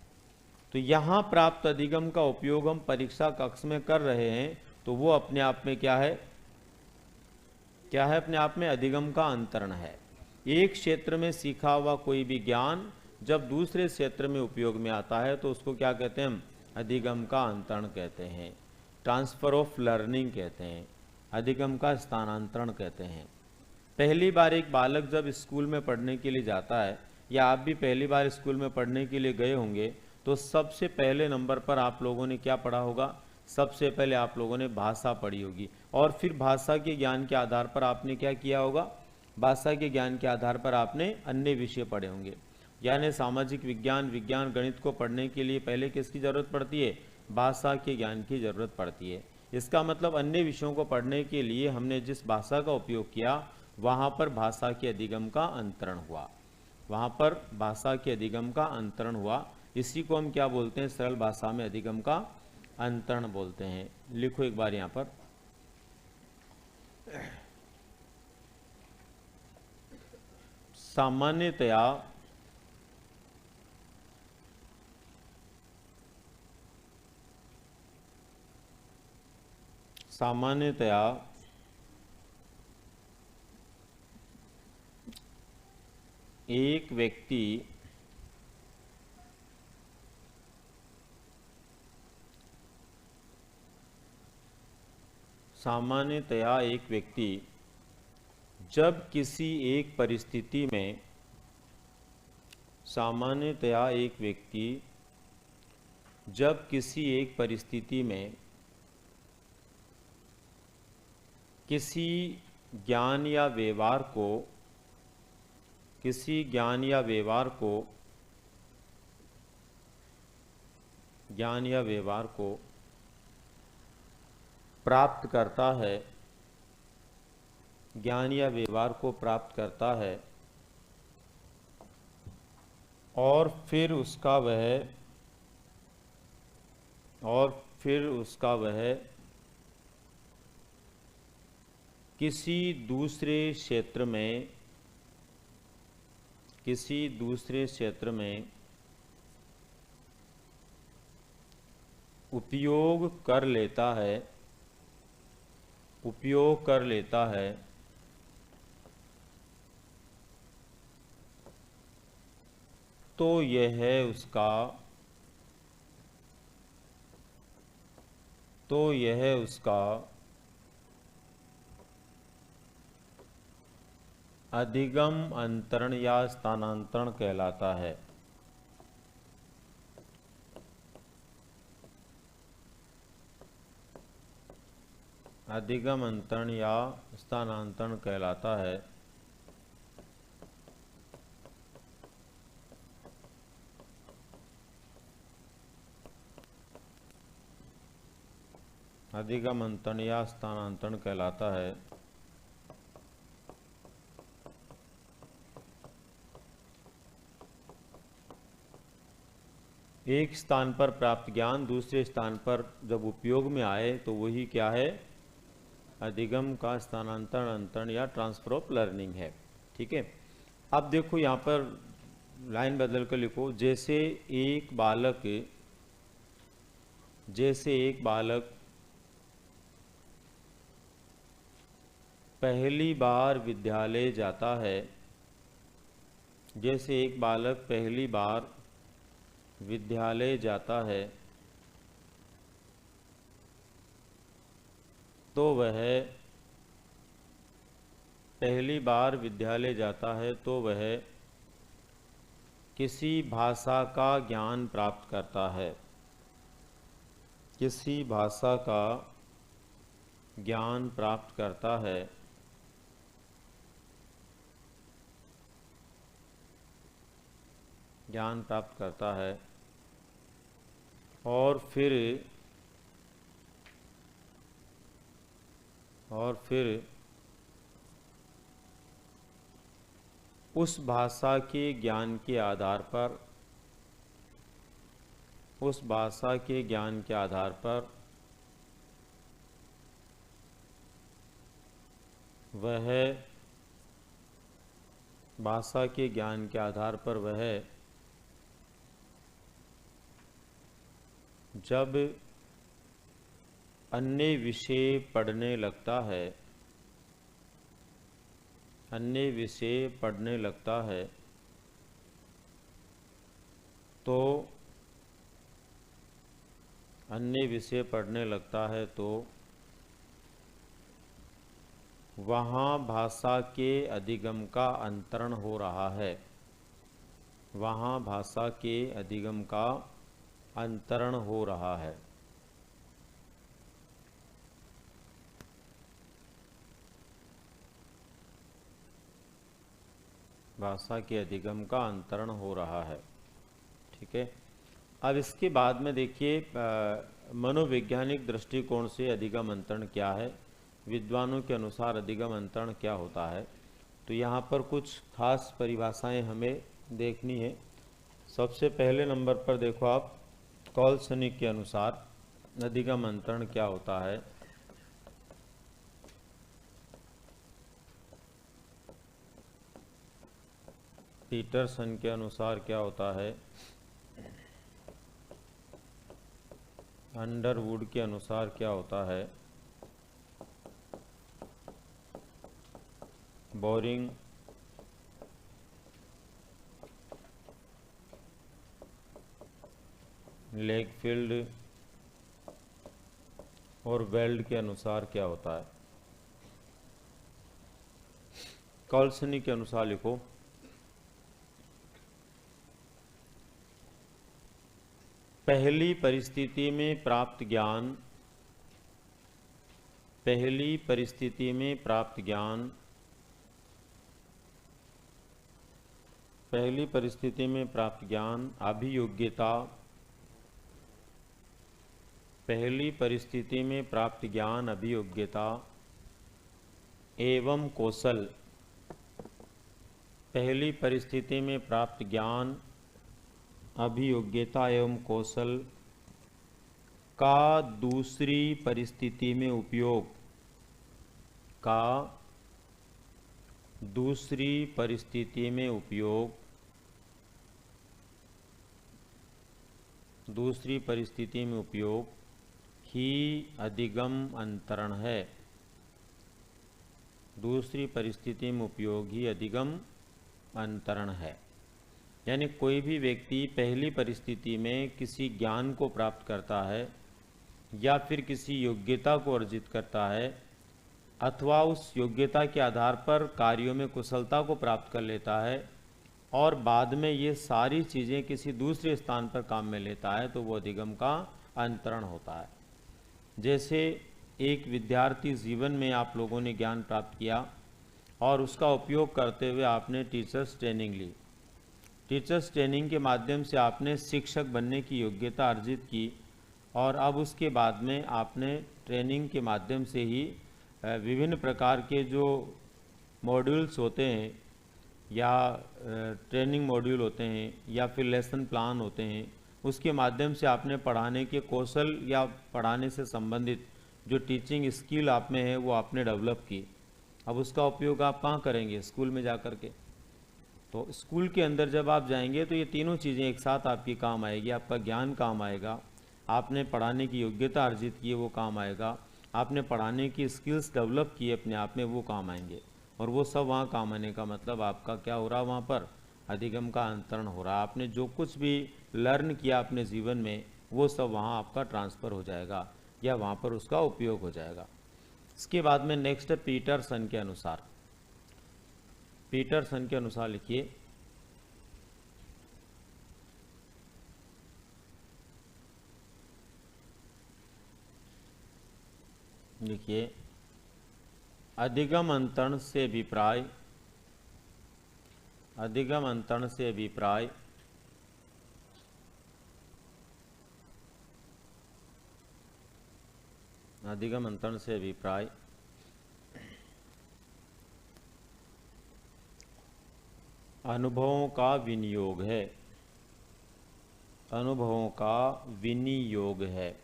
तो यहाँ प्राप्त अधिगम का उपयोग हम परीक्षा कक्ष में कर रहे हैं तो वो अपने आप में क्या है, क्या है, अपने आप में अधिगम का अंतरण है। एक क्षेत्र में सीखा हुआ कोई भी ज्ञान जब दूसरे क्षेत्र में उपयोग में आता है तो उसको क्या कहते हैं, हम अधिगम का अंतरण कहते हैं, ट्रांसफर ऑफ लर्निंग कहते हैं, अधिगम का स्थानांतरण कहते हैं। पहली बार एक बालक जब स्कूल में पढ़ने के लिए जाता है या आप भी पहली बार स्कूल में पढ़ने के लिए गए होंगे तो सबसे पहले नंबर पर आप लोगों ने क्या पढ़ा होगा, सबसे पहले आप लोगों ने भाषा पढ़ी होगी और फिर भाषा के ज्ञान के आधार पर आपने क्या किया होगा, भाषा के ज्ञान के आधार पर आपने अन्य विषय पढ़े होंगे। यानी सामाजिक विज्ञान, विज्ञान, गणित को पढ़ने के लिए पहले किसकी ज़रूरत पड़ती है, भाषा के ज्ञान की ज़रूरत पड़ती है। इसका मतलब अन्य विषयों को पढ़ने के लिए हमने जिस भाषा का उपयोग किया वहाँ पर भाषा के अधिगम का अंतरण हुआ, वहाँ पर भाषा के अधिगम का अंतरण हुआ। इसी को हम क्या बोलते हैं, सरल भाषा में अधिगम का अंतरण बोलते हैं। लिखो एक बार यहाँ पर, सामान्यतया एक व्यक्ति जब किसी एक परिस्थिति में, सामान्यतया एक व्यक्ति जब किसी एक परिस्थिति में किसी ज्ञान या व्यवहार को, किसी ज्ञान या व्यवहार को प्राप्त करता है, ज्ञान या व्यवहार को प्राप्त करता है और फिर उसका वह किसी दूसरे क्षेत्र में उपयोग कर लेता है तो यह उसका अधिगम अंतरण या स्थानांतरण कहलाता है। अधिगम अंतरण या स्थानांतरण कहलाता है। अधिगम अंतरण या स्थानांतरण कहलाता है। एक स्थान पर प्राप्त ज्ञान दूसरे स्थान पर जब उपयोग में आए तो वही क्या है, अधिगम का स्थानांतरण, अंतरण या ट्रांसफर ऑफ लर्निंग है। ठीक है, अब देखो यहाँ पर लाइन बदल कर लिखो, जैसे एक बालक पहली बार विद्यालय जाता है, जैसे एक बालक पहली बार विद्यालय जाता है, तो वह पहली बार विद्यालय जाता है तो वह किसी भाषा का ज्ञान प्राप्त करता है, किसी भाषा का ज्ञान प्राप्त करता है, ज्ञान प्राप्त करता है और फिर उस भाषा के ज्ञान के आधार पर वह जब अन्य विषय पढ़ने लगता है तो वहाँ भाषा के अधिगम का अंतरण हो रहा है, वहाँ भाषा के अधिगम का अंतरण हो रहा है। भाषा के अधिगम का अंतरण हो रहा है। ठीक है। अब इसके बाद में देखिए मनोवैज्ञानिक दृष्टिकोण से अधिगम अंतरण क्या है, विद्वानों के अनुसार अधिगम अंतरण क्या होता है। तो यहाँ पर कुछ खास परिभाषाएं हमें देखनी है। सबसे पहले नंबर पर देखो आप, कॉलसनिक के अनुसार अधिगम अंतरण क्या होता है। पीटरसन के अनुसार क्या होता है, अंडरवुड के अनुसार क्या होता है, बोरिंग, लेगफील्ड और वेल्ड के अनुसार क्या होता है। कॉलसनी के अनुसार लिखो, पहली परिस्थिति में प्राप्त ज्ञान अभियोग्यता एवं कौशल, पहली परिस्थिति में प्राप्त ज्ञान अभियोग्यता एवं कौशल का दूसरी परिस्थिति में उपयोग ही अधिगम अंतरण है। दूसरी परिस्थिति में उपयोग ही अधिगम अंतरण है। यानी कोई भी व्यक्ति पहली परिस्थिति में किसी ज्ञान को प्राप्त करता है या फिर किसी योग्यता को अर्जित करता है अथवा उस योग्यता के आधार पर कार्यों में कुशलता को प्राप्त कर लेता है और बाद में ये सारी चीज़ें किसी दूसरे स्थान पर काम में लेता है, तो वो अधिगम का अंतरण होता है। जैसे एक विद्यार्थी जीवन में आप लोगों ने ज्ञान प्राप्त किया और उसका उपयोग करते हुए आपने टीचर्स ट्रेनिंग ली। टीचर्स ट्रेनिंग के माध्यम से आपने शिक्षक बनने की योग्यता अर्जित की और अब उसके बाद में आपने ट्रेनिंग के माध्यम से ही विभिन्न प्रकार के जो मॉड्यूल्स होते हैं या ट्रेनिंग मॉड्यूल होते हैं या फिर लेसन प्लान होते हैं, उसके माध्यम से आपने पढ़ाने के कौशल या पढ़ाने से संबंधित जो टीचिंग स्किल आप में है वो आपने डेवलप की। अब उसका उपयोग आप कहाँ करेंगे? स्कूल में जा कर के। तो स्कूल के अंदर जब आप जाएंगे तो ये तीनों चीज़ें एक साथ आपकी काम आएगी। आपका ज्ञान काम आएगा, आपने पढ़ाने की योग्यता अर्जित की है वो काम आएगा, आपने पढ़ाने की स्किल्स डेवलप की अपने आप में वो काम आएंगे। और वो सब वहाँ काम आने का मतलब आपका क्या हो रहा है, वहाँ पर अधिगम का अंतरण हो रहा है। आपने जो कुछ भी लर्न किया अपने जीवन में वो सब वहाँ आपका ट्रांसफ़र हो जाएगा या वहाँ पर उसका उपयोग हो जाएगा। इसके बाद में नेक्स्ट है पीटरसन के अनुसार। पीटरसन के अनुसार लिखिए, अधिगम अंतरण से अभिप्राय, अधिगम अंतरण से अभिप्राय अधिगम अंतरण से अभिप्राय अनुभवों का विनियोग है, अनुभवों का विनियोग है।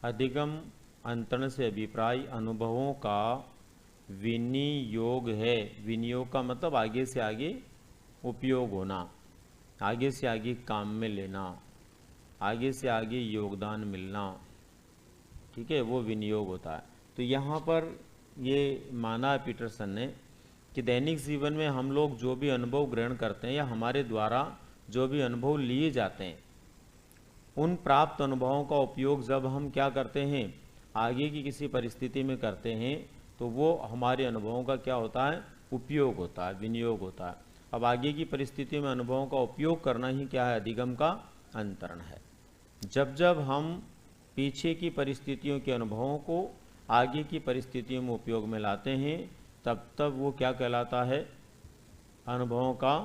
अधिगम अंतरण से अभिप्राय अनुभवों का विनियोग है। विनियोग का मतलब आगे से आगे उपयोग होना, आगे से आगे काम में लेना, आगे से आगे योगदान मिलना, ठीक है, वो विनियोग होता है। तो यहाँ पर ये माना है पीटरसन ने कि दैनिक जीवन में हम लोग जो भी अनुभव ग्रहण करते हैं या हमारे द्वारा जो भी अनुभव लिए जाते हैं, उन प्राप्त अनुभवों का उपयोग जब हम क्या करते हैं, आगे की किसी परिस्थिति में करते हैं, तो वो हमारे अनुभवों का क्या होता है, उपयोग होता है, विनियोग होता है। अब आगे की परिस्थिति में अनुभवों का उपयोग करना ही क्या है, अधिगम का अंतरण है। जब जब हम पीछे की परिस्थितियों के अनुभवों को आगे की परिस्थितियों में उपयोग में लाते हैं, तब तब वो क्या कहलाता है, अनुभवों का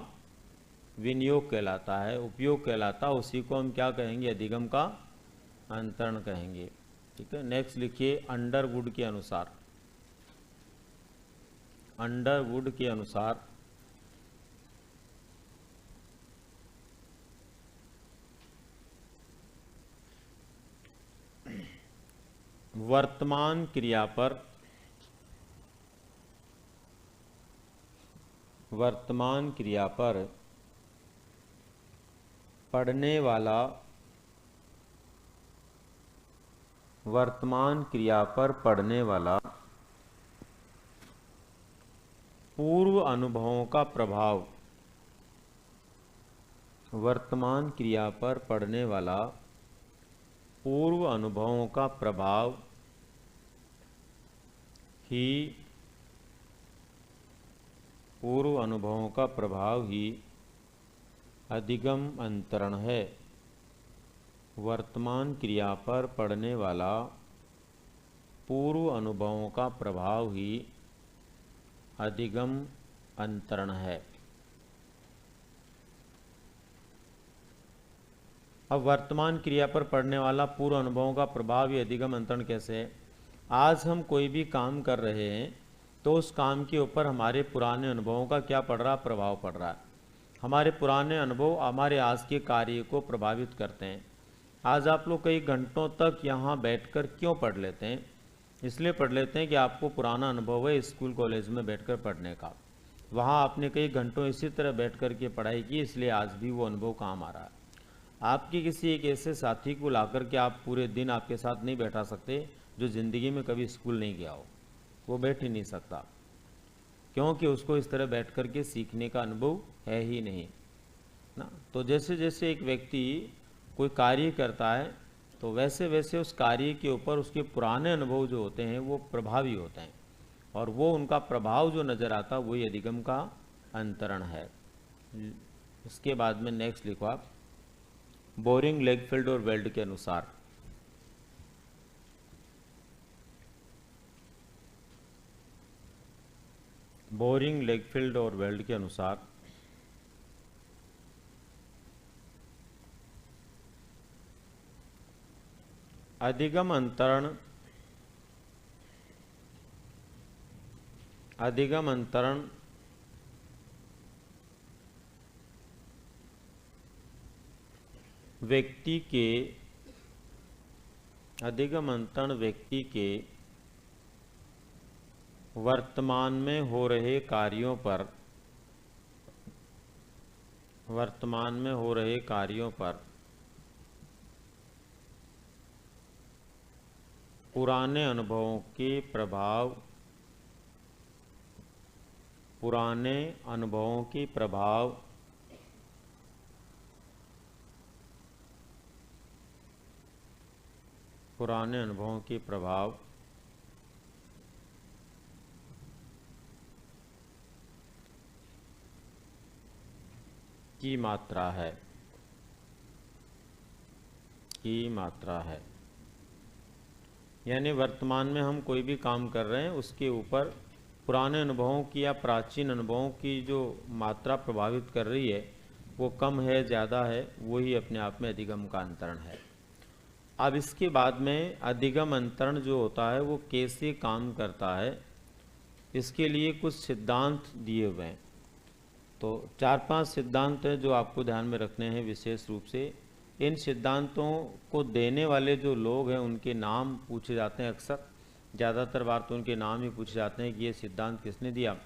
विनियोग कहलाता है, उपयोग कहलाता है। उसी को हम क्या कहेंगे, अधिगम का अंतरण कहेंगे। ठीक है, नेक्स्ट लिखिए अंडरवुड के अनुसार। अंडरवुड के अनुसार वर्तमान क्रिया पर, वर्तमान क्रिया पर पढ़ने वाला, वर्तमान क्रिया पर पढ़ने वाला पूर्व अनुभवों का प्रभाव, वर्तमान क्रिया पर पढ़ने वाला पूर्व अनुभवों का प्रभाव ही, पूर्व अनुभवों का प्रभाव ही अधिगम अंतरण है। वर्तमान क्रिया पर पढ़ने वाला पूर्व अनुभवों का प्रभाव ही अधिगम अंतरण है। अब वर्तमान क्रिया पर पढ़ने वाला पूर्व अनुभवों का प्रभाव ही अधिगम अंतरण कैसे है। आज हम कोई भी काम कर रहे हैं तो उस काम के ऊपर हमारे पुराने अनुभवों का क्या पड़ रहा, प्रभाव पड़ रहा है। हमारे पुराने अनुभव हमारे आज के कार्य को प्रभावित करते हैं। आज आप लोग कई घंटों तक यहाँ बैठकर क्यों पढ़ लेते हैं, इसलिए पढ़ लेते हैं कि आपको पुराना अनुभव है स्कूल कॉलेज में बैठकर पढ़ने का। वहाँ आपने कई घंटों इसी तरह बैठ कर के पढ़ाई की, इसलिए आज भी वो अनुभव काम आ रहा है। आपके किसी एक ऐसे साथी को लाकर के आप पूरे दिन आपके साथ नहीं बैठा सकते जो ज़िंदगी में कभी स्कूल नहीं गया हो, वो बैठ ही नहीं सकता, क्योंकि उसको इस तरह बैठ कर के सीखने का अनुभव है ही नहीं ना। तो जैसे जैसे एक व्यक्ति कोई कार्य करता है तो वैसे वैसे उस कार्य के ऊपर उसके पुराने अनुभव जो होते हैं वो प्रभावी होते हैं, और वो उनका प्रभाव जो नज़र आता है वही अधिगम का अंतरण है। इसके बाद में नेक्स्ट लिखो आप, बोरिंग, लेगफील्ड और वेल्ड के अनुसार। बोरिंग, लेगफील्ड और वेल्ड के अनुसार अधिगम अंतरण, अधिगम अंतरण व्यक्ति के, अधिगम अंतरण व्यक्ति के वर्तमान में हो रहे कार्यों पर वर्तमान में हो रहे कार्यों पर पुराने अनुभवों के प्रभाव, पुराने अनुभवों के प्रभाव पुराने अनुभवों के प्रभाव की मात्रा है, की मात्रा है। यानी वर्तमान में हम कोई भी काम कर रहे हैं उसके ऊपर पुराने अनुभवों की या प्राचीन अनुभवों की जो मात्रा प्रभावित कर रही है वो कम है, ज़्यादा है, वही अपने आप में अधिगम का अंतरण है। अब इसके बाद में अधिगम अंतरण जो होता है वो कैसे काम करता है, इसके लिए कुछ सिद्धांत दिए हुए हैं। तो 4-5 सिद्धांत हैं जो आपको ध्यान में रखने हैं विशेष रूप से। इन सिद्धांतों को देने वाले जो लोग हैं उनके नाम पूछे जाते हैं अक्सर, ज़्यादातर बार तो उनके नाम ही पूछे जाते हैं कि ये सिद्धांत किसने दिया।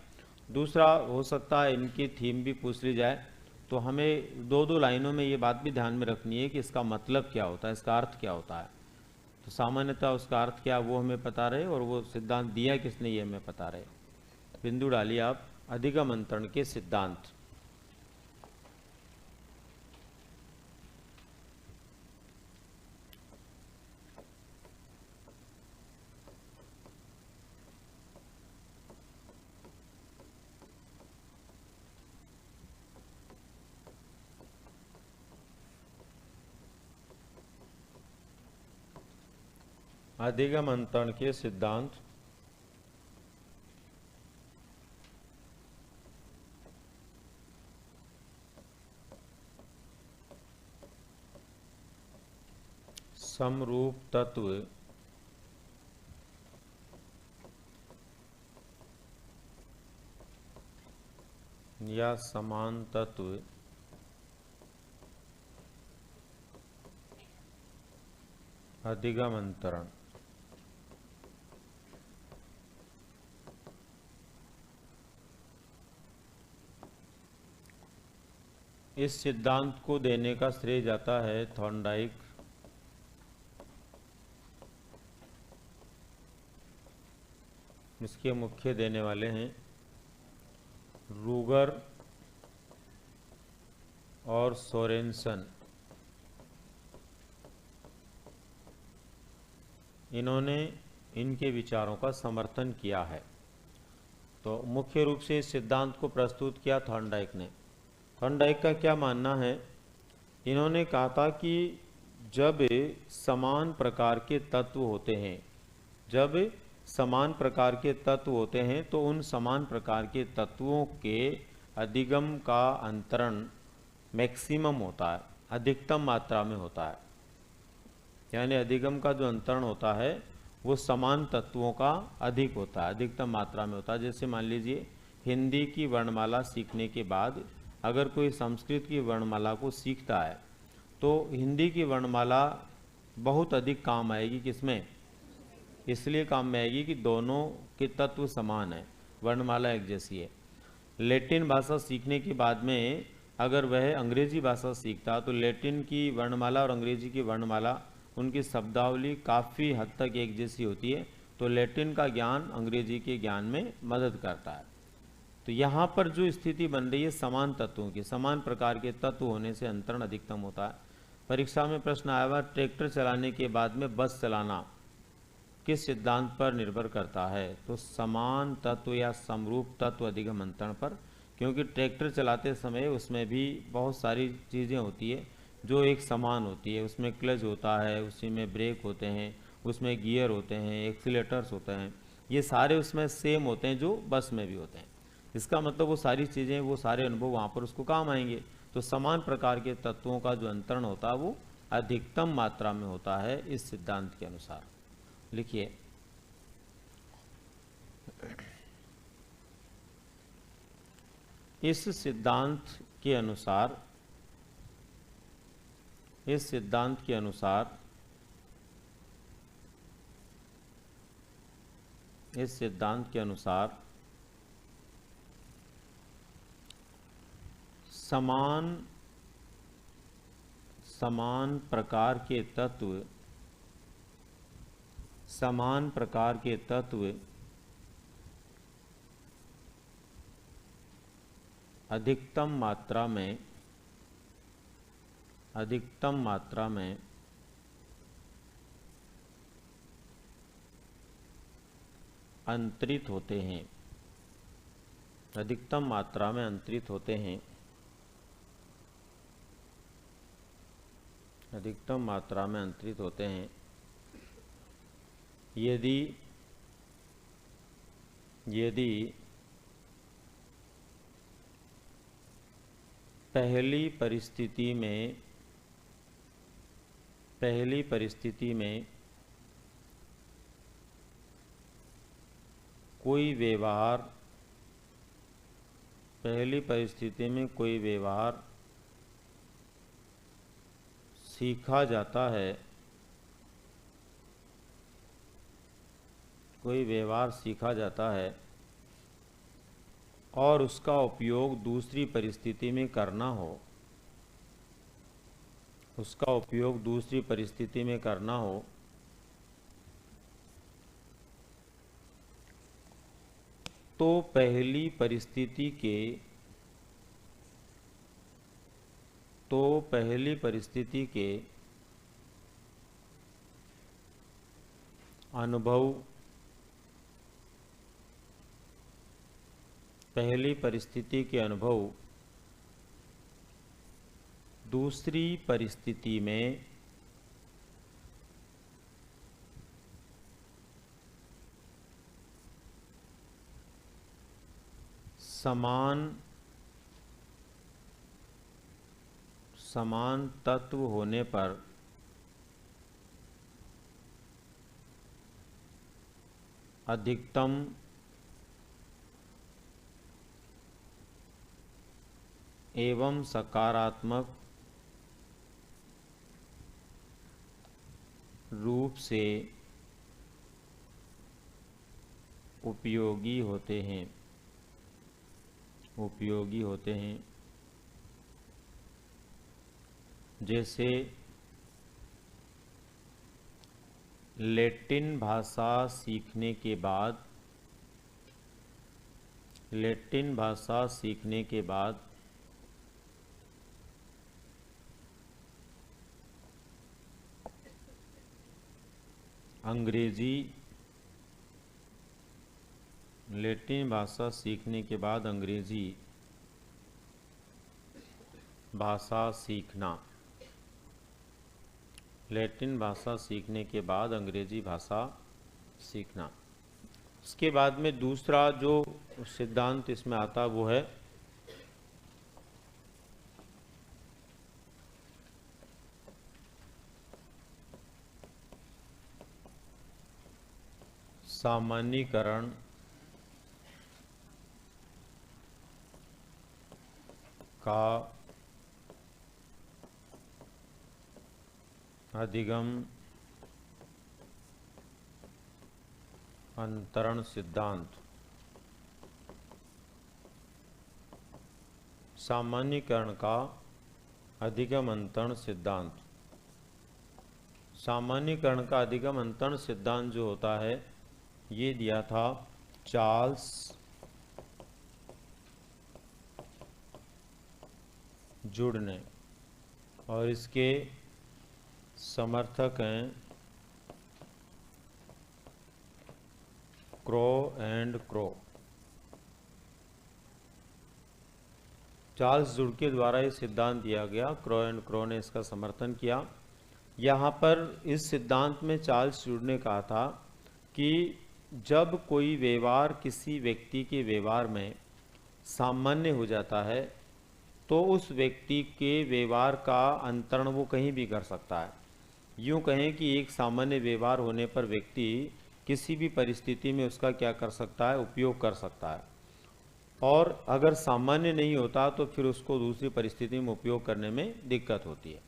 दूसरा हो सकता है इनकी थीम भी पूछ ली जाए, तो हमें 2-2 लाइनों में ये बात भी ध्यान में रखनी है कि इसका मतलब क्या होता है, इसका अर्थ क्या होता है। तो सामान्यतः उसका अर्थ क्या वो हमें पता रहे और वो सिद्धांत दिया किसने ये हमें पता रहे। बिंदु डालिए आप, अधिगम अंतरण के सिद्धांत। अधिगम अंतरण के सिद्धांत। समरूप तत्व या समान तत्व अधिगम अंतरण। इस सिद्धांत को देने का श्रेय जाता है थॉर्नडाइक, इसके मुख्य देने वाले हैं रूगर और सोरेनसन। इन्होंने इनके विचारों का समर्थन किया है। तो मुख्य रूप से इस सिद्धांत को प्रस्तुत किया थॉर्नडाइक ने। थॉर्नडाइक का क्या मानना है, इन्होंने कहा था कि जब समान प्रकार के तत्व होते हैं, जब समान प्रकार के तत्व होते हैं तो उन समान प्रकार के तत्वों के अधिगम का अंतरण मैक्सिमम होता है, अधिकतम मात्रा में होता है। यानी अधिगम का जो अंतरण होता है वो समान तत्वों का अधिक होता है, अधिकतम मात्रा में होता है। जैसे मान लीजिए हिंदी की वर्णमाला सीखने के बाद अगर कोई संस्कृत की वर्णमाला को सीखता है तो हिंदी की वर्णमाला बहुत अधिक काम आएगी। किसमें? इसलिए काम में आएगी कि दोनों के तत्व समान है, वर्णमाला एक जैसी है। लैटिन भाषा सीखने के बाद में अगर वह अंग्रेजी भाषा सीखता तो लैटिन की वर्णमाला और अंग्रेजी की वर्णमाला, उनकी शब्दावली काफ़ी हद तक एक जैसी होती है। तो लैटिन का ज्ञान अंग्रेजी के ज्ञान में मदद करता है। तो यहाँ पर जो स्थिति बन रही है समान तत्वों की, समान प्रकार के तत्व होने से अंतरण अधिकतम होता है। परीक्षा में प्रश्न आया हुआ, ट्रैक्टर चलाने के बाद में बस चलाना किस सिद्धांत पर निर्भर करता है? तो समान तत्व या समरूप तत्व अधिगम अंतरण पर, क्योंकि ट्रैक्टर चलाते समय उसमें भी बहुत सारी चीज़ें होती है जो एक समान होती है। उसमें क्लच होता है, उसी में ब्रेक होते हैं, उसमें गियर होते हैं, एक्सीलेटर्स होते हैं, ये सारे उसमें सेम होते हैं जो बस में भी होते हैं। इसका मतलब वो सारी चीज़ें, वो सारे अनुभव वहाँ पर उसको काम आएंगे। तो समान प्रकार के तत्वों का जो अंतरण होता है वो अधिकतम मात्रा में होता है इस सिद्धांत के अनुसार। लिखिए, इस सिद्धांत के अनुसार, इस सिद्धांत के अनुसार, इस सिद्धांत के अनुसार समान समान प्रकार के तत्व अधिकतम मात्रा में अंतरित होते हैं, अधिकतम मात्रा में अंतरित होते हैं, अधिकतम मात्रा में अंतरित होते हैं यदि पहली परिस्थिति में कोई व्यवहार सीखा जाता है, और उसका उपयोग दूसरी परिस्थिति में करना हो, तो पहली परिस्थिति के अनुभव दूसरी परिस्थिति में समान तत्व होने पर अधिकतम एवं सकारात्मक रूप से उपयोगी होते हैं। जैसे लैटिन भाषा सीखने के बाद लैटिन भाषा सीखने के बाद अंग्रेजी भाषा सीखना, लैटिन भाषा सीखने के बाद अंग्रेजी भाषा सीखना। इसके बाद में दूसरा जो सिद्धांत इसमें आता वो है सामान्यीकरण का अधिगम अंतरण सिद्धांत। सामान्यीकरण का अधिगम अंतरण सिद्धांत। सामान्यीकरण का अधिगम अंतरण सिद्धांत जो होता है ये दिया था चार्ल्स जुड ने, और इसके समर्थक हैं क्रो एंड क्रो। चार्ल्स जुड के द्वारा ये सिद्धांत दिया गया, क्रो एंड क्रो ने इसका समर्थन किया। यहाँ पर इस सिद्धांत में चार्ल्स जुड ने कहा था कि जब कोई व्यवहार किसी व्यक्ति के व्यवहार में सामान्य हो जाता है तो उस व्यक्ति के व्यवहार का अंतरण वो कहीं भी कर सकता है। यूँ कहें कि एक सामान्य व्यवहार होने पर व्यक्ति किसी भी परिस्थिति में उसका क्या कर सकता है, उपयोग कर सकता है, और अगर सामान्य नहीं होता तो फिर उसको दूसरी परिस्थिति में उपयोग करने में दिक्कत होती है।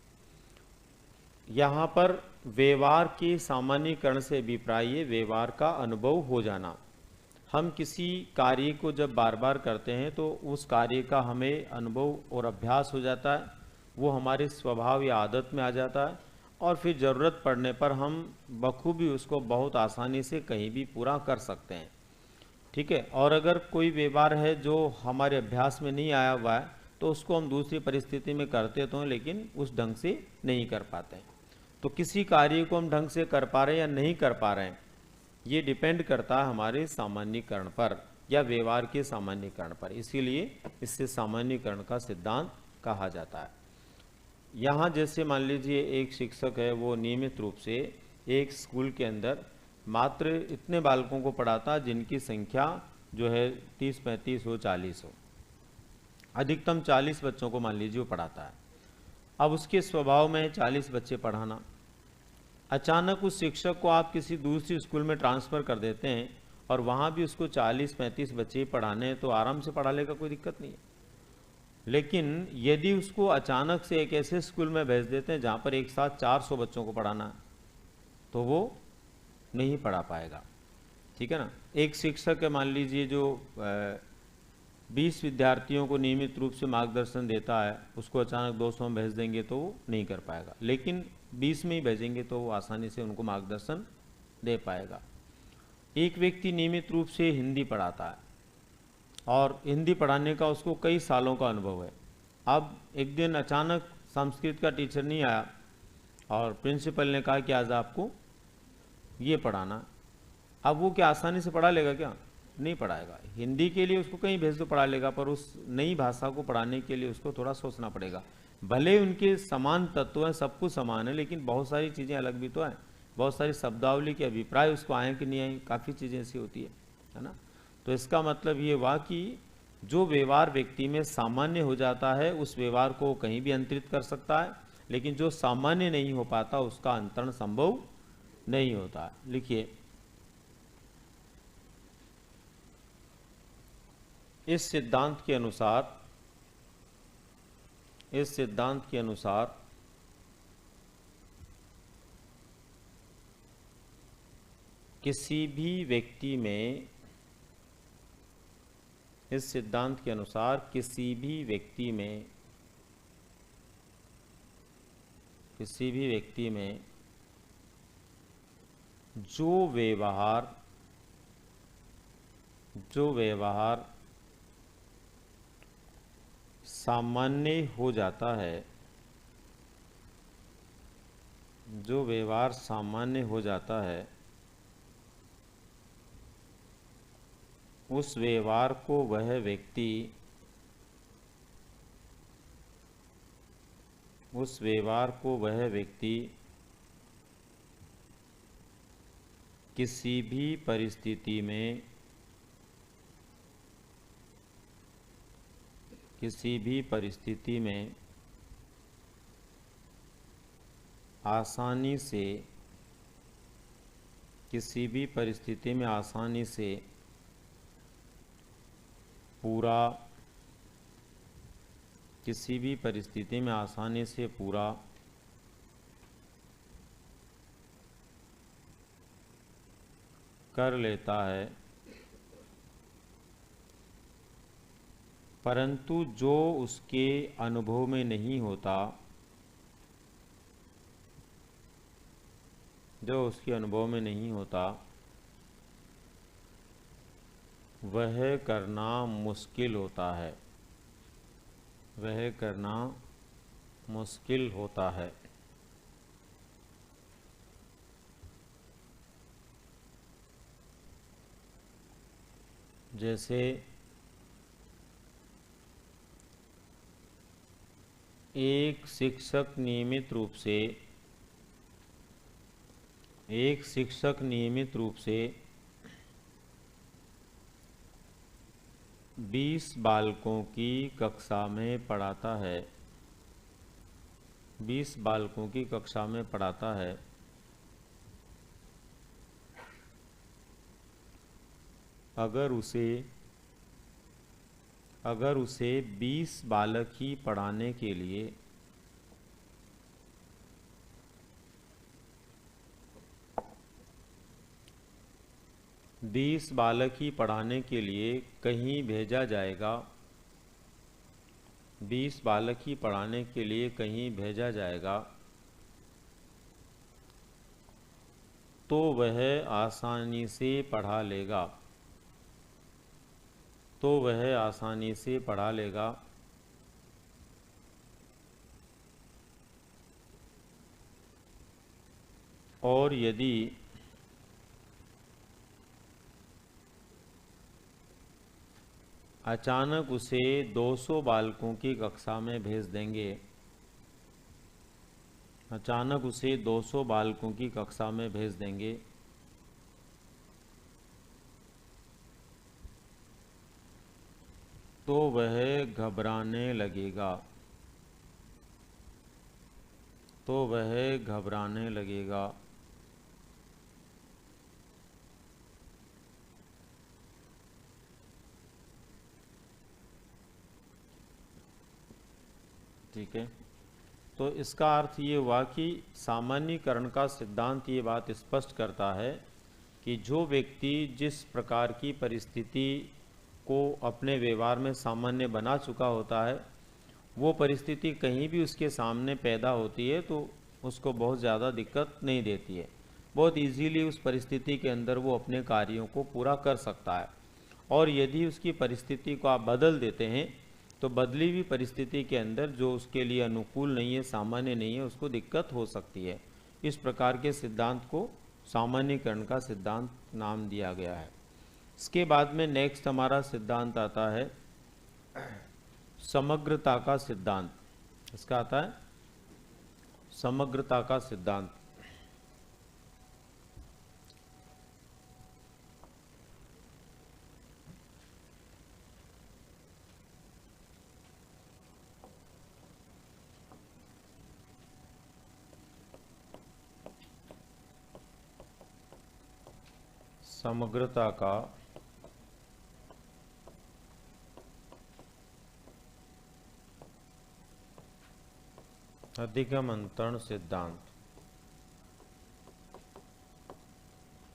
यहाँ पर व्यवहार के सामान्यीकरण से अभिप्राय व्यवहार का अनुभव हो जाना। हम किसी कार्य को जब बार बार करते हैं तो उस कार्य का हमें अनुभव और अभ्यास हो जाता है। वो हमारे स्वभाव या आदत में आ जाता है और फिर ज़रूरत पड़ने पर हम बखूबी उसको बहुत आसानी से कहीं भी पूरा कर सकते हैं। ठीक है। और अगर कोई व्यवहार है जो हमारे अभ्यास में नहीं आया हुआ है तो उसको हम दूसरी परिस्थिति में करते तो हैं, लेकिन उस ढंग से नहीं कर पाते हैं। तो किसी कार्य को हम ढंग से कर पा रहे हैं या नहीं कर पा रहे हैं, ये डिपेंड करता है हमारे सामान्यीकरण पर या व्यवहार के सामान्यीकरण पर। इसीलिए इससे सामान्यीकरण का सिद्धांत कहा जाता है। यहाँ जैसे मान लीजिए एक शिक्षक है, वो नियमित रूप से एक स्कूल के अंदर मात्र इतने बालकों को पढ़ाता जिनकी संख्या जो है 30, 35 हो, 40 हो, अधिकतम 40 बच्चों को मान लीजिए वो पढ़ाता है। अब उसके स्वभाव में 40 बच्चे पढ़ाना, अचानक उस शिक्षक को आप किसी दूसरी स्कूल में ट्रांसफ़र कर देते हैं और वहाँ भी उसको 40-35 बच्चे पढ़ाने हैं तो आराम से पढ़ा लेगा, कोई दिक्कत नहीं है। लेकिन यदि उसको अचानक से एक ऐसे स्कूल में भेज देते हैं जहाँ पर एक साथ 400 बच्चों को पढ़ाना है तो वो नहीं पढ़ा पाएगा। ठीक है ना। एक शिक्षक है मान लीजिए जो 20 विद्यार्थियों को नियमित रूप से मार्गदर्शन देता है, उसको अचानक 200 में भेज देंगे तो वो नहीं कर पाएगा, लेकिन 20 में ही भेजेंगे तो वो आसानी से उनको मार्गदर्शन दे पाएगा। एक व्यक्ति नियमित रूप से हिंदी पढ़ाता है और हिंदी पढ़ाने का उसको कई सालों का अनुभव है। अब एक दिन अचानक संस्कृत का टीचर नहीं आया और प्रिंसिपल ने कहा कि आज आपको ये पढ़ाना। अब वो क्या आसानी से पढ़ा लेगा क्या? नहीं पढ़ाएगा। हिंदी के लिए उसको कहीं भेज दो पढ़ा लेगा, पर उस नई भाषा को पढ़ाने के लिए उसको थोड़ा सोचना पड़ेगा। भले उनके समान तत्व हैं, सब कुछ समान है, लेकिन बहुत सारी चीज़ें अलग भी तो हैं। बहुत सारी शब्दावली के अभिप्राय उसको आए कि नहीं आए, काफ़ी चीज़ें ऐसी होती है ना। तो इसका मतलब ये हुआ कि जो व्यवहार व्यक्ति में सामान्य हो जाता है उस व्यवहार को कहीं भी अंतरित कर सकता है, लेकिन जो सामान्य नहीं हो पाता उसका अंतरण संभव नहीं होता। लिखिए, इस सिद्धांत के अनुसार किसी भी व्यक्ति में जो व्यवहार सामान्य हो जाता है, उस व्यवहार को वह व्यक्ति किसी भी परिस्थिति में आसानी से पूरा कर लेता है, परंतु जो उसके अनुभव में नहीं होता वह करना मुश्किल होता है। जैसे एक शिक्षक नियमित रूप से 20 बालकों की कक्षा में पढ़ाता है, अगर उसे 20 बालक ही पढ़ाने के लिए कहीं भेजा जाएगा 20 बालक ही पढ़ाने के लिए कहीं भेजा जाएगा तो वह आसानी से पढ़ा लेगा, तो वह आसानी से पढ़ा लेगा। और यदि अचानक उसे 200 बालकों की कक्षा में भेज देंगे, अचानक उसे 200 बालकों की कक्षा में भेज देंगे तो वह घबराने लगेगा, तो वह घबराने लगेगा। ठीक है, तो इसका अर्थ ये हुआ कि सामान्यीकरण का सिद्धांत ये बात स्पष्ट करता है कि जो व्यक्ति जिस प्रकार की परिस्थिति को अपने व्यवहार में सामान्य बना चुका होता है, वो परिस्थिति कहीं भी उसके सामने पैदा होती है तो उसको बहुत ज़्यादा दिक्कत नहीं देती है, बहुत इजीली उस परिस्थिति के अंदर वो अपने कार्यों को पूरा कर सकता है। और यदि उसकी परिस्थिति को आप बदल देते हैं तो बदली हुई परिस्थिति के अंदर जो उसके लिए अनुकूल नहीं है, सामान्य नहीं है, उसको दिक्कत हो सकती है। इस प्रकार के सिद्धांत को सामान्यीकरण का सिद्धांत नाम दिया गया है। इसके बाद में नेक्स्ट हमारा सिद्धांत आता है समग्रता का सिद्धांत। इसका आता है समग्रता का सिद्धांत। समग्रता का अधिगम अंतरण सिद्धांत।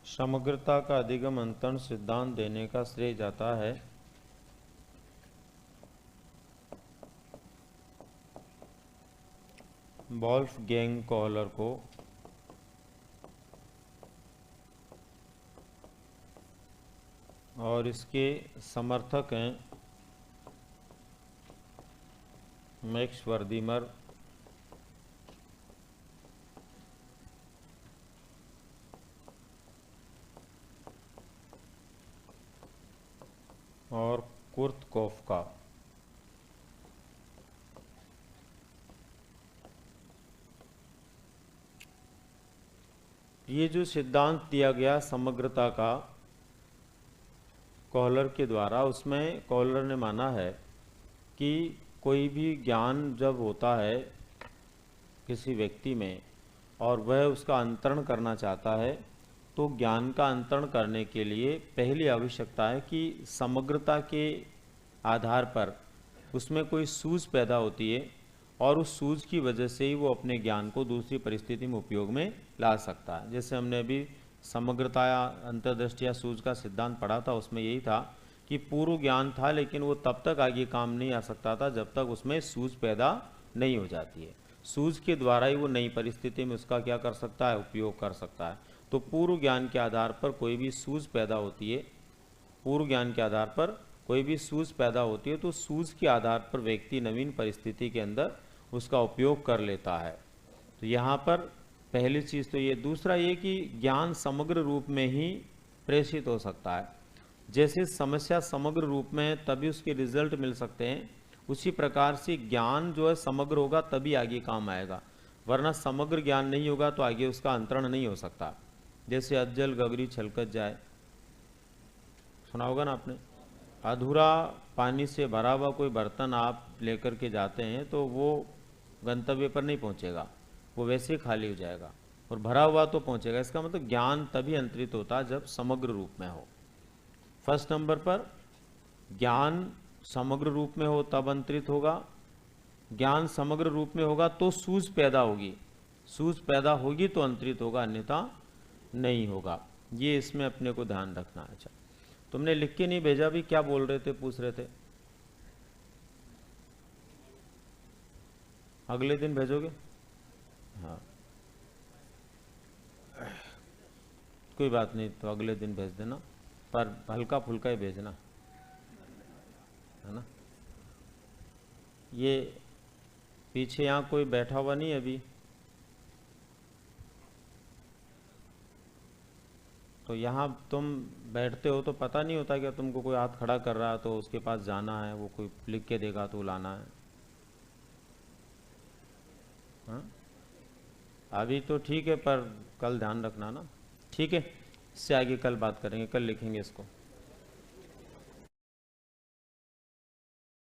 समग्रता का अधिगम अंतरण सिद्धांत देने का श्रेय जाता है वोल्फगैंग कोहलर को। और इसके समर्थक हैं मैक्स वर्दीमर, और कुर्ट कोफका। ये जो सिद्धांत दिया गया समग्रता का कोहलर के द्वारा, उसमें कोहलर ने माना है कि कोई भी ज्ञान जब होता है किसी व्यक्ति में और वह उसका अंतरण करना चाहता है तो ज्ञान का अंतरण करने के लिए पहली आवश्यकता है कि समग्रता के आधार पर उसमें कोई सूझ पैदा होती है और उस सूझ की वजह से ही वो अपने ज्ञान को दूसरी परिस्थिति में उपयोग में ला सकता है। जैसे हमने अभी समग्रता या अंतर्दृष्टि या सूझ का सिद्धांत पढ़ा था, उसमें यही था कि पूर्व ज्ञान था लेकिन वो तब तक आगे काम नहीं आ सकता था जब तक उसमें सूझ पैदा नहीं हो जाती है। सूझ के द्वारा ही वो नई परिस्थिति में उसका क्या कर सकता है, उपयोग कर सकता है। तो पूर्व ज्ञान के आधार पर कोई भी सूझ पैदा होती है, पूर्व ज्ञान के आधार पर कोई भी सूझ पैदा होती है तो सूझ के आधार पर व्यक्ति नवीन परिस्थिति के अंदर उसका उपयोग कर लेता है। तो यहाँ पर पहली चीज़ तो ये। दूसरा ये कि ज्ञान समग्र रूप में ही प्रेषित हो सकता है। जैसे समस्या समग्र रूप में तभी उसके रिजल्ट मिल सकते हैं, उसी प्रकार से ज्ञान जो है समग्र होगा तभी आगे काम आएगा, वरना समग्र ज्ञान नहीं होगा तो आगे उसका अंतरण नहीं हो सकता। जैसे अज्जल गगरी छलकत जाए, सुना होगा ना आपने। अधूरा पानी से भरा हुआ कोई बर्तन आप लेकर के जाते हैं तो वो गंतव्य पर नहीं पहुंचेगा, वो वैसे ही खाली हो जाएगा, और भरा हुआ तो पहुंचेगा। इसका मतलब ज्ञान तभी अंतरित होता है जब समग्र रूप में हो। फर्स्ट नंबर पर ज्ञान समग्र रूप में हो तब अंतरित होगा। ज्ञान समग्र रूप में होगा तो सूझ पैदा होगी, सूझ पैदा होगी तो अंतरित होगा, अन्यथा नहीं होगा। ये इसमें अपने को ध्यान रखना है। अच्छा, तुमने लिख के नहीं भेजा भी, क्या बोल रहे थे, पूछ रहे थे? अगले दिन भेजोगे? हाँ, कोई बात नहीं, तो अगले दिन भेज देना, पर हल्का फुल्का ही भेजना, है ना। ये पीछे यहाँ कोई बैठा हुआ नहीं अभी? तो यहाँ तुम बैठते हो तो पता नहीं होता कि तुमको कोई हाथ खड़ा कर रहा है तो उसके पास जाना है, वो कोई लिख के देगा तो लाना है। हाँ, अभी तो ठीक है, पर कल ध्यान रखना ना। ठीक है, इससे आगे कल बात करेंगे, कल लिखेंगे इसको।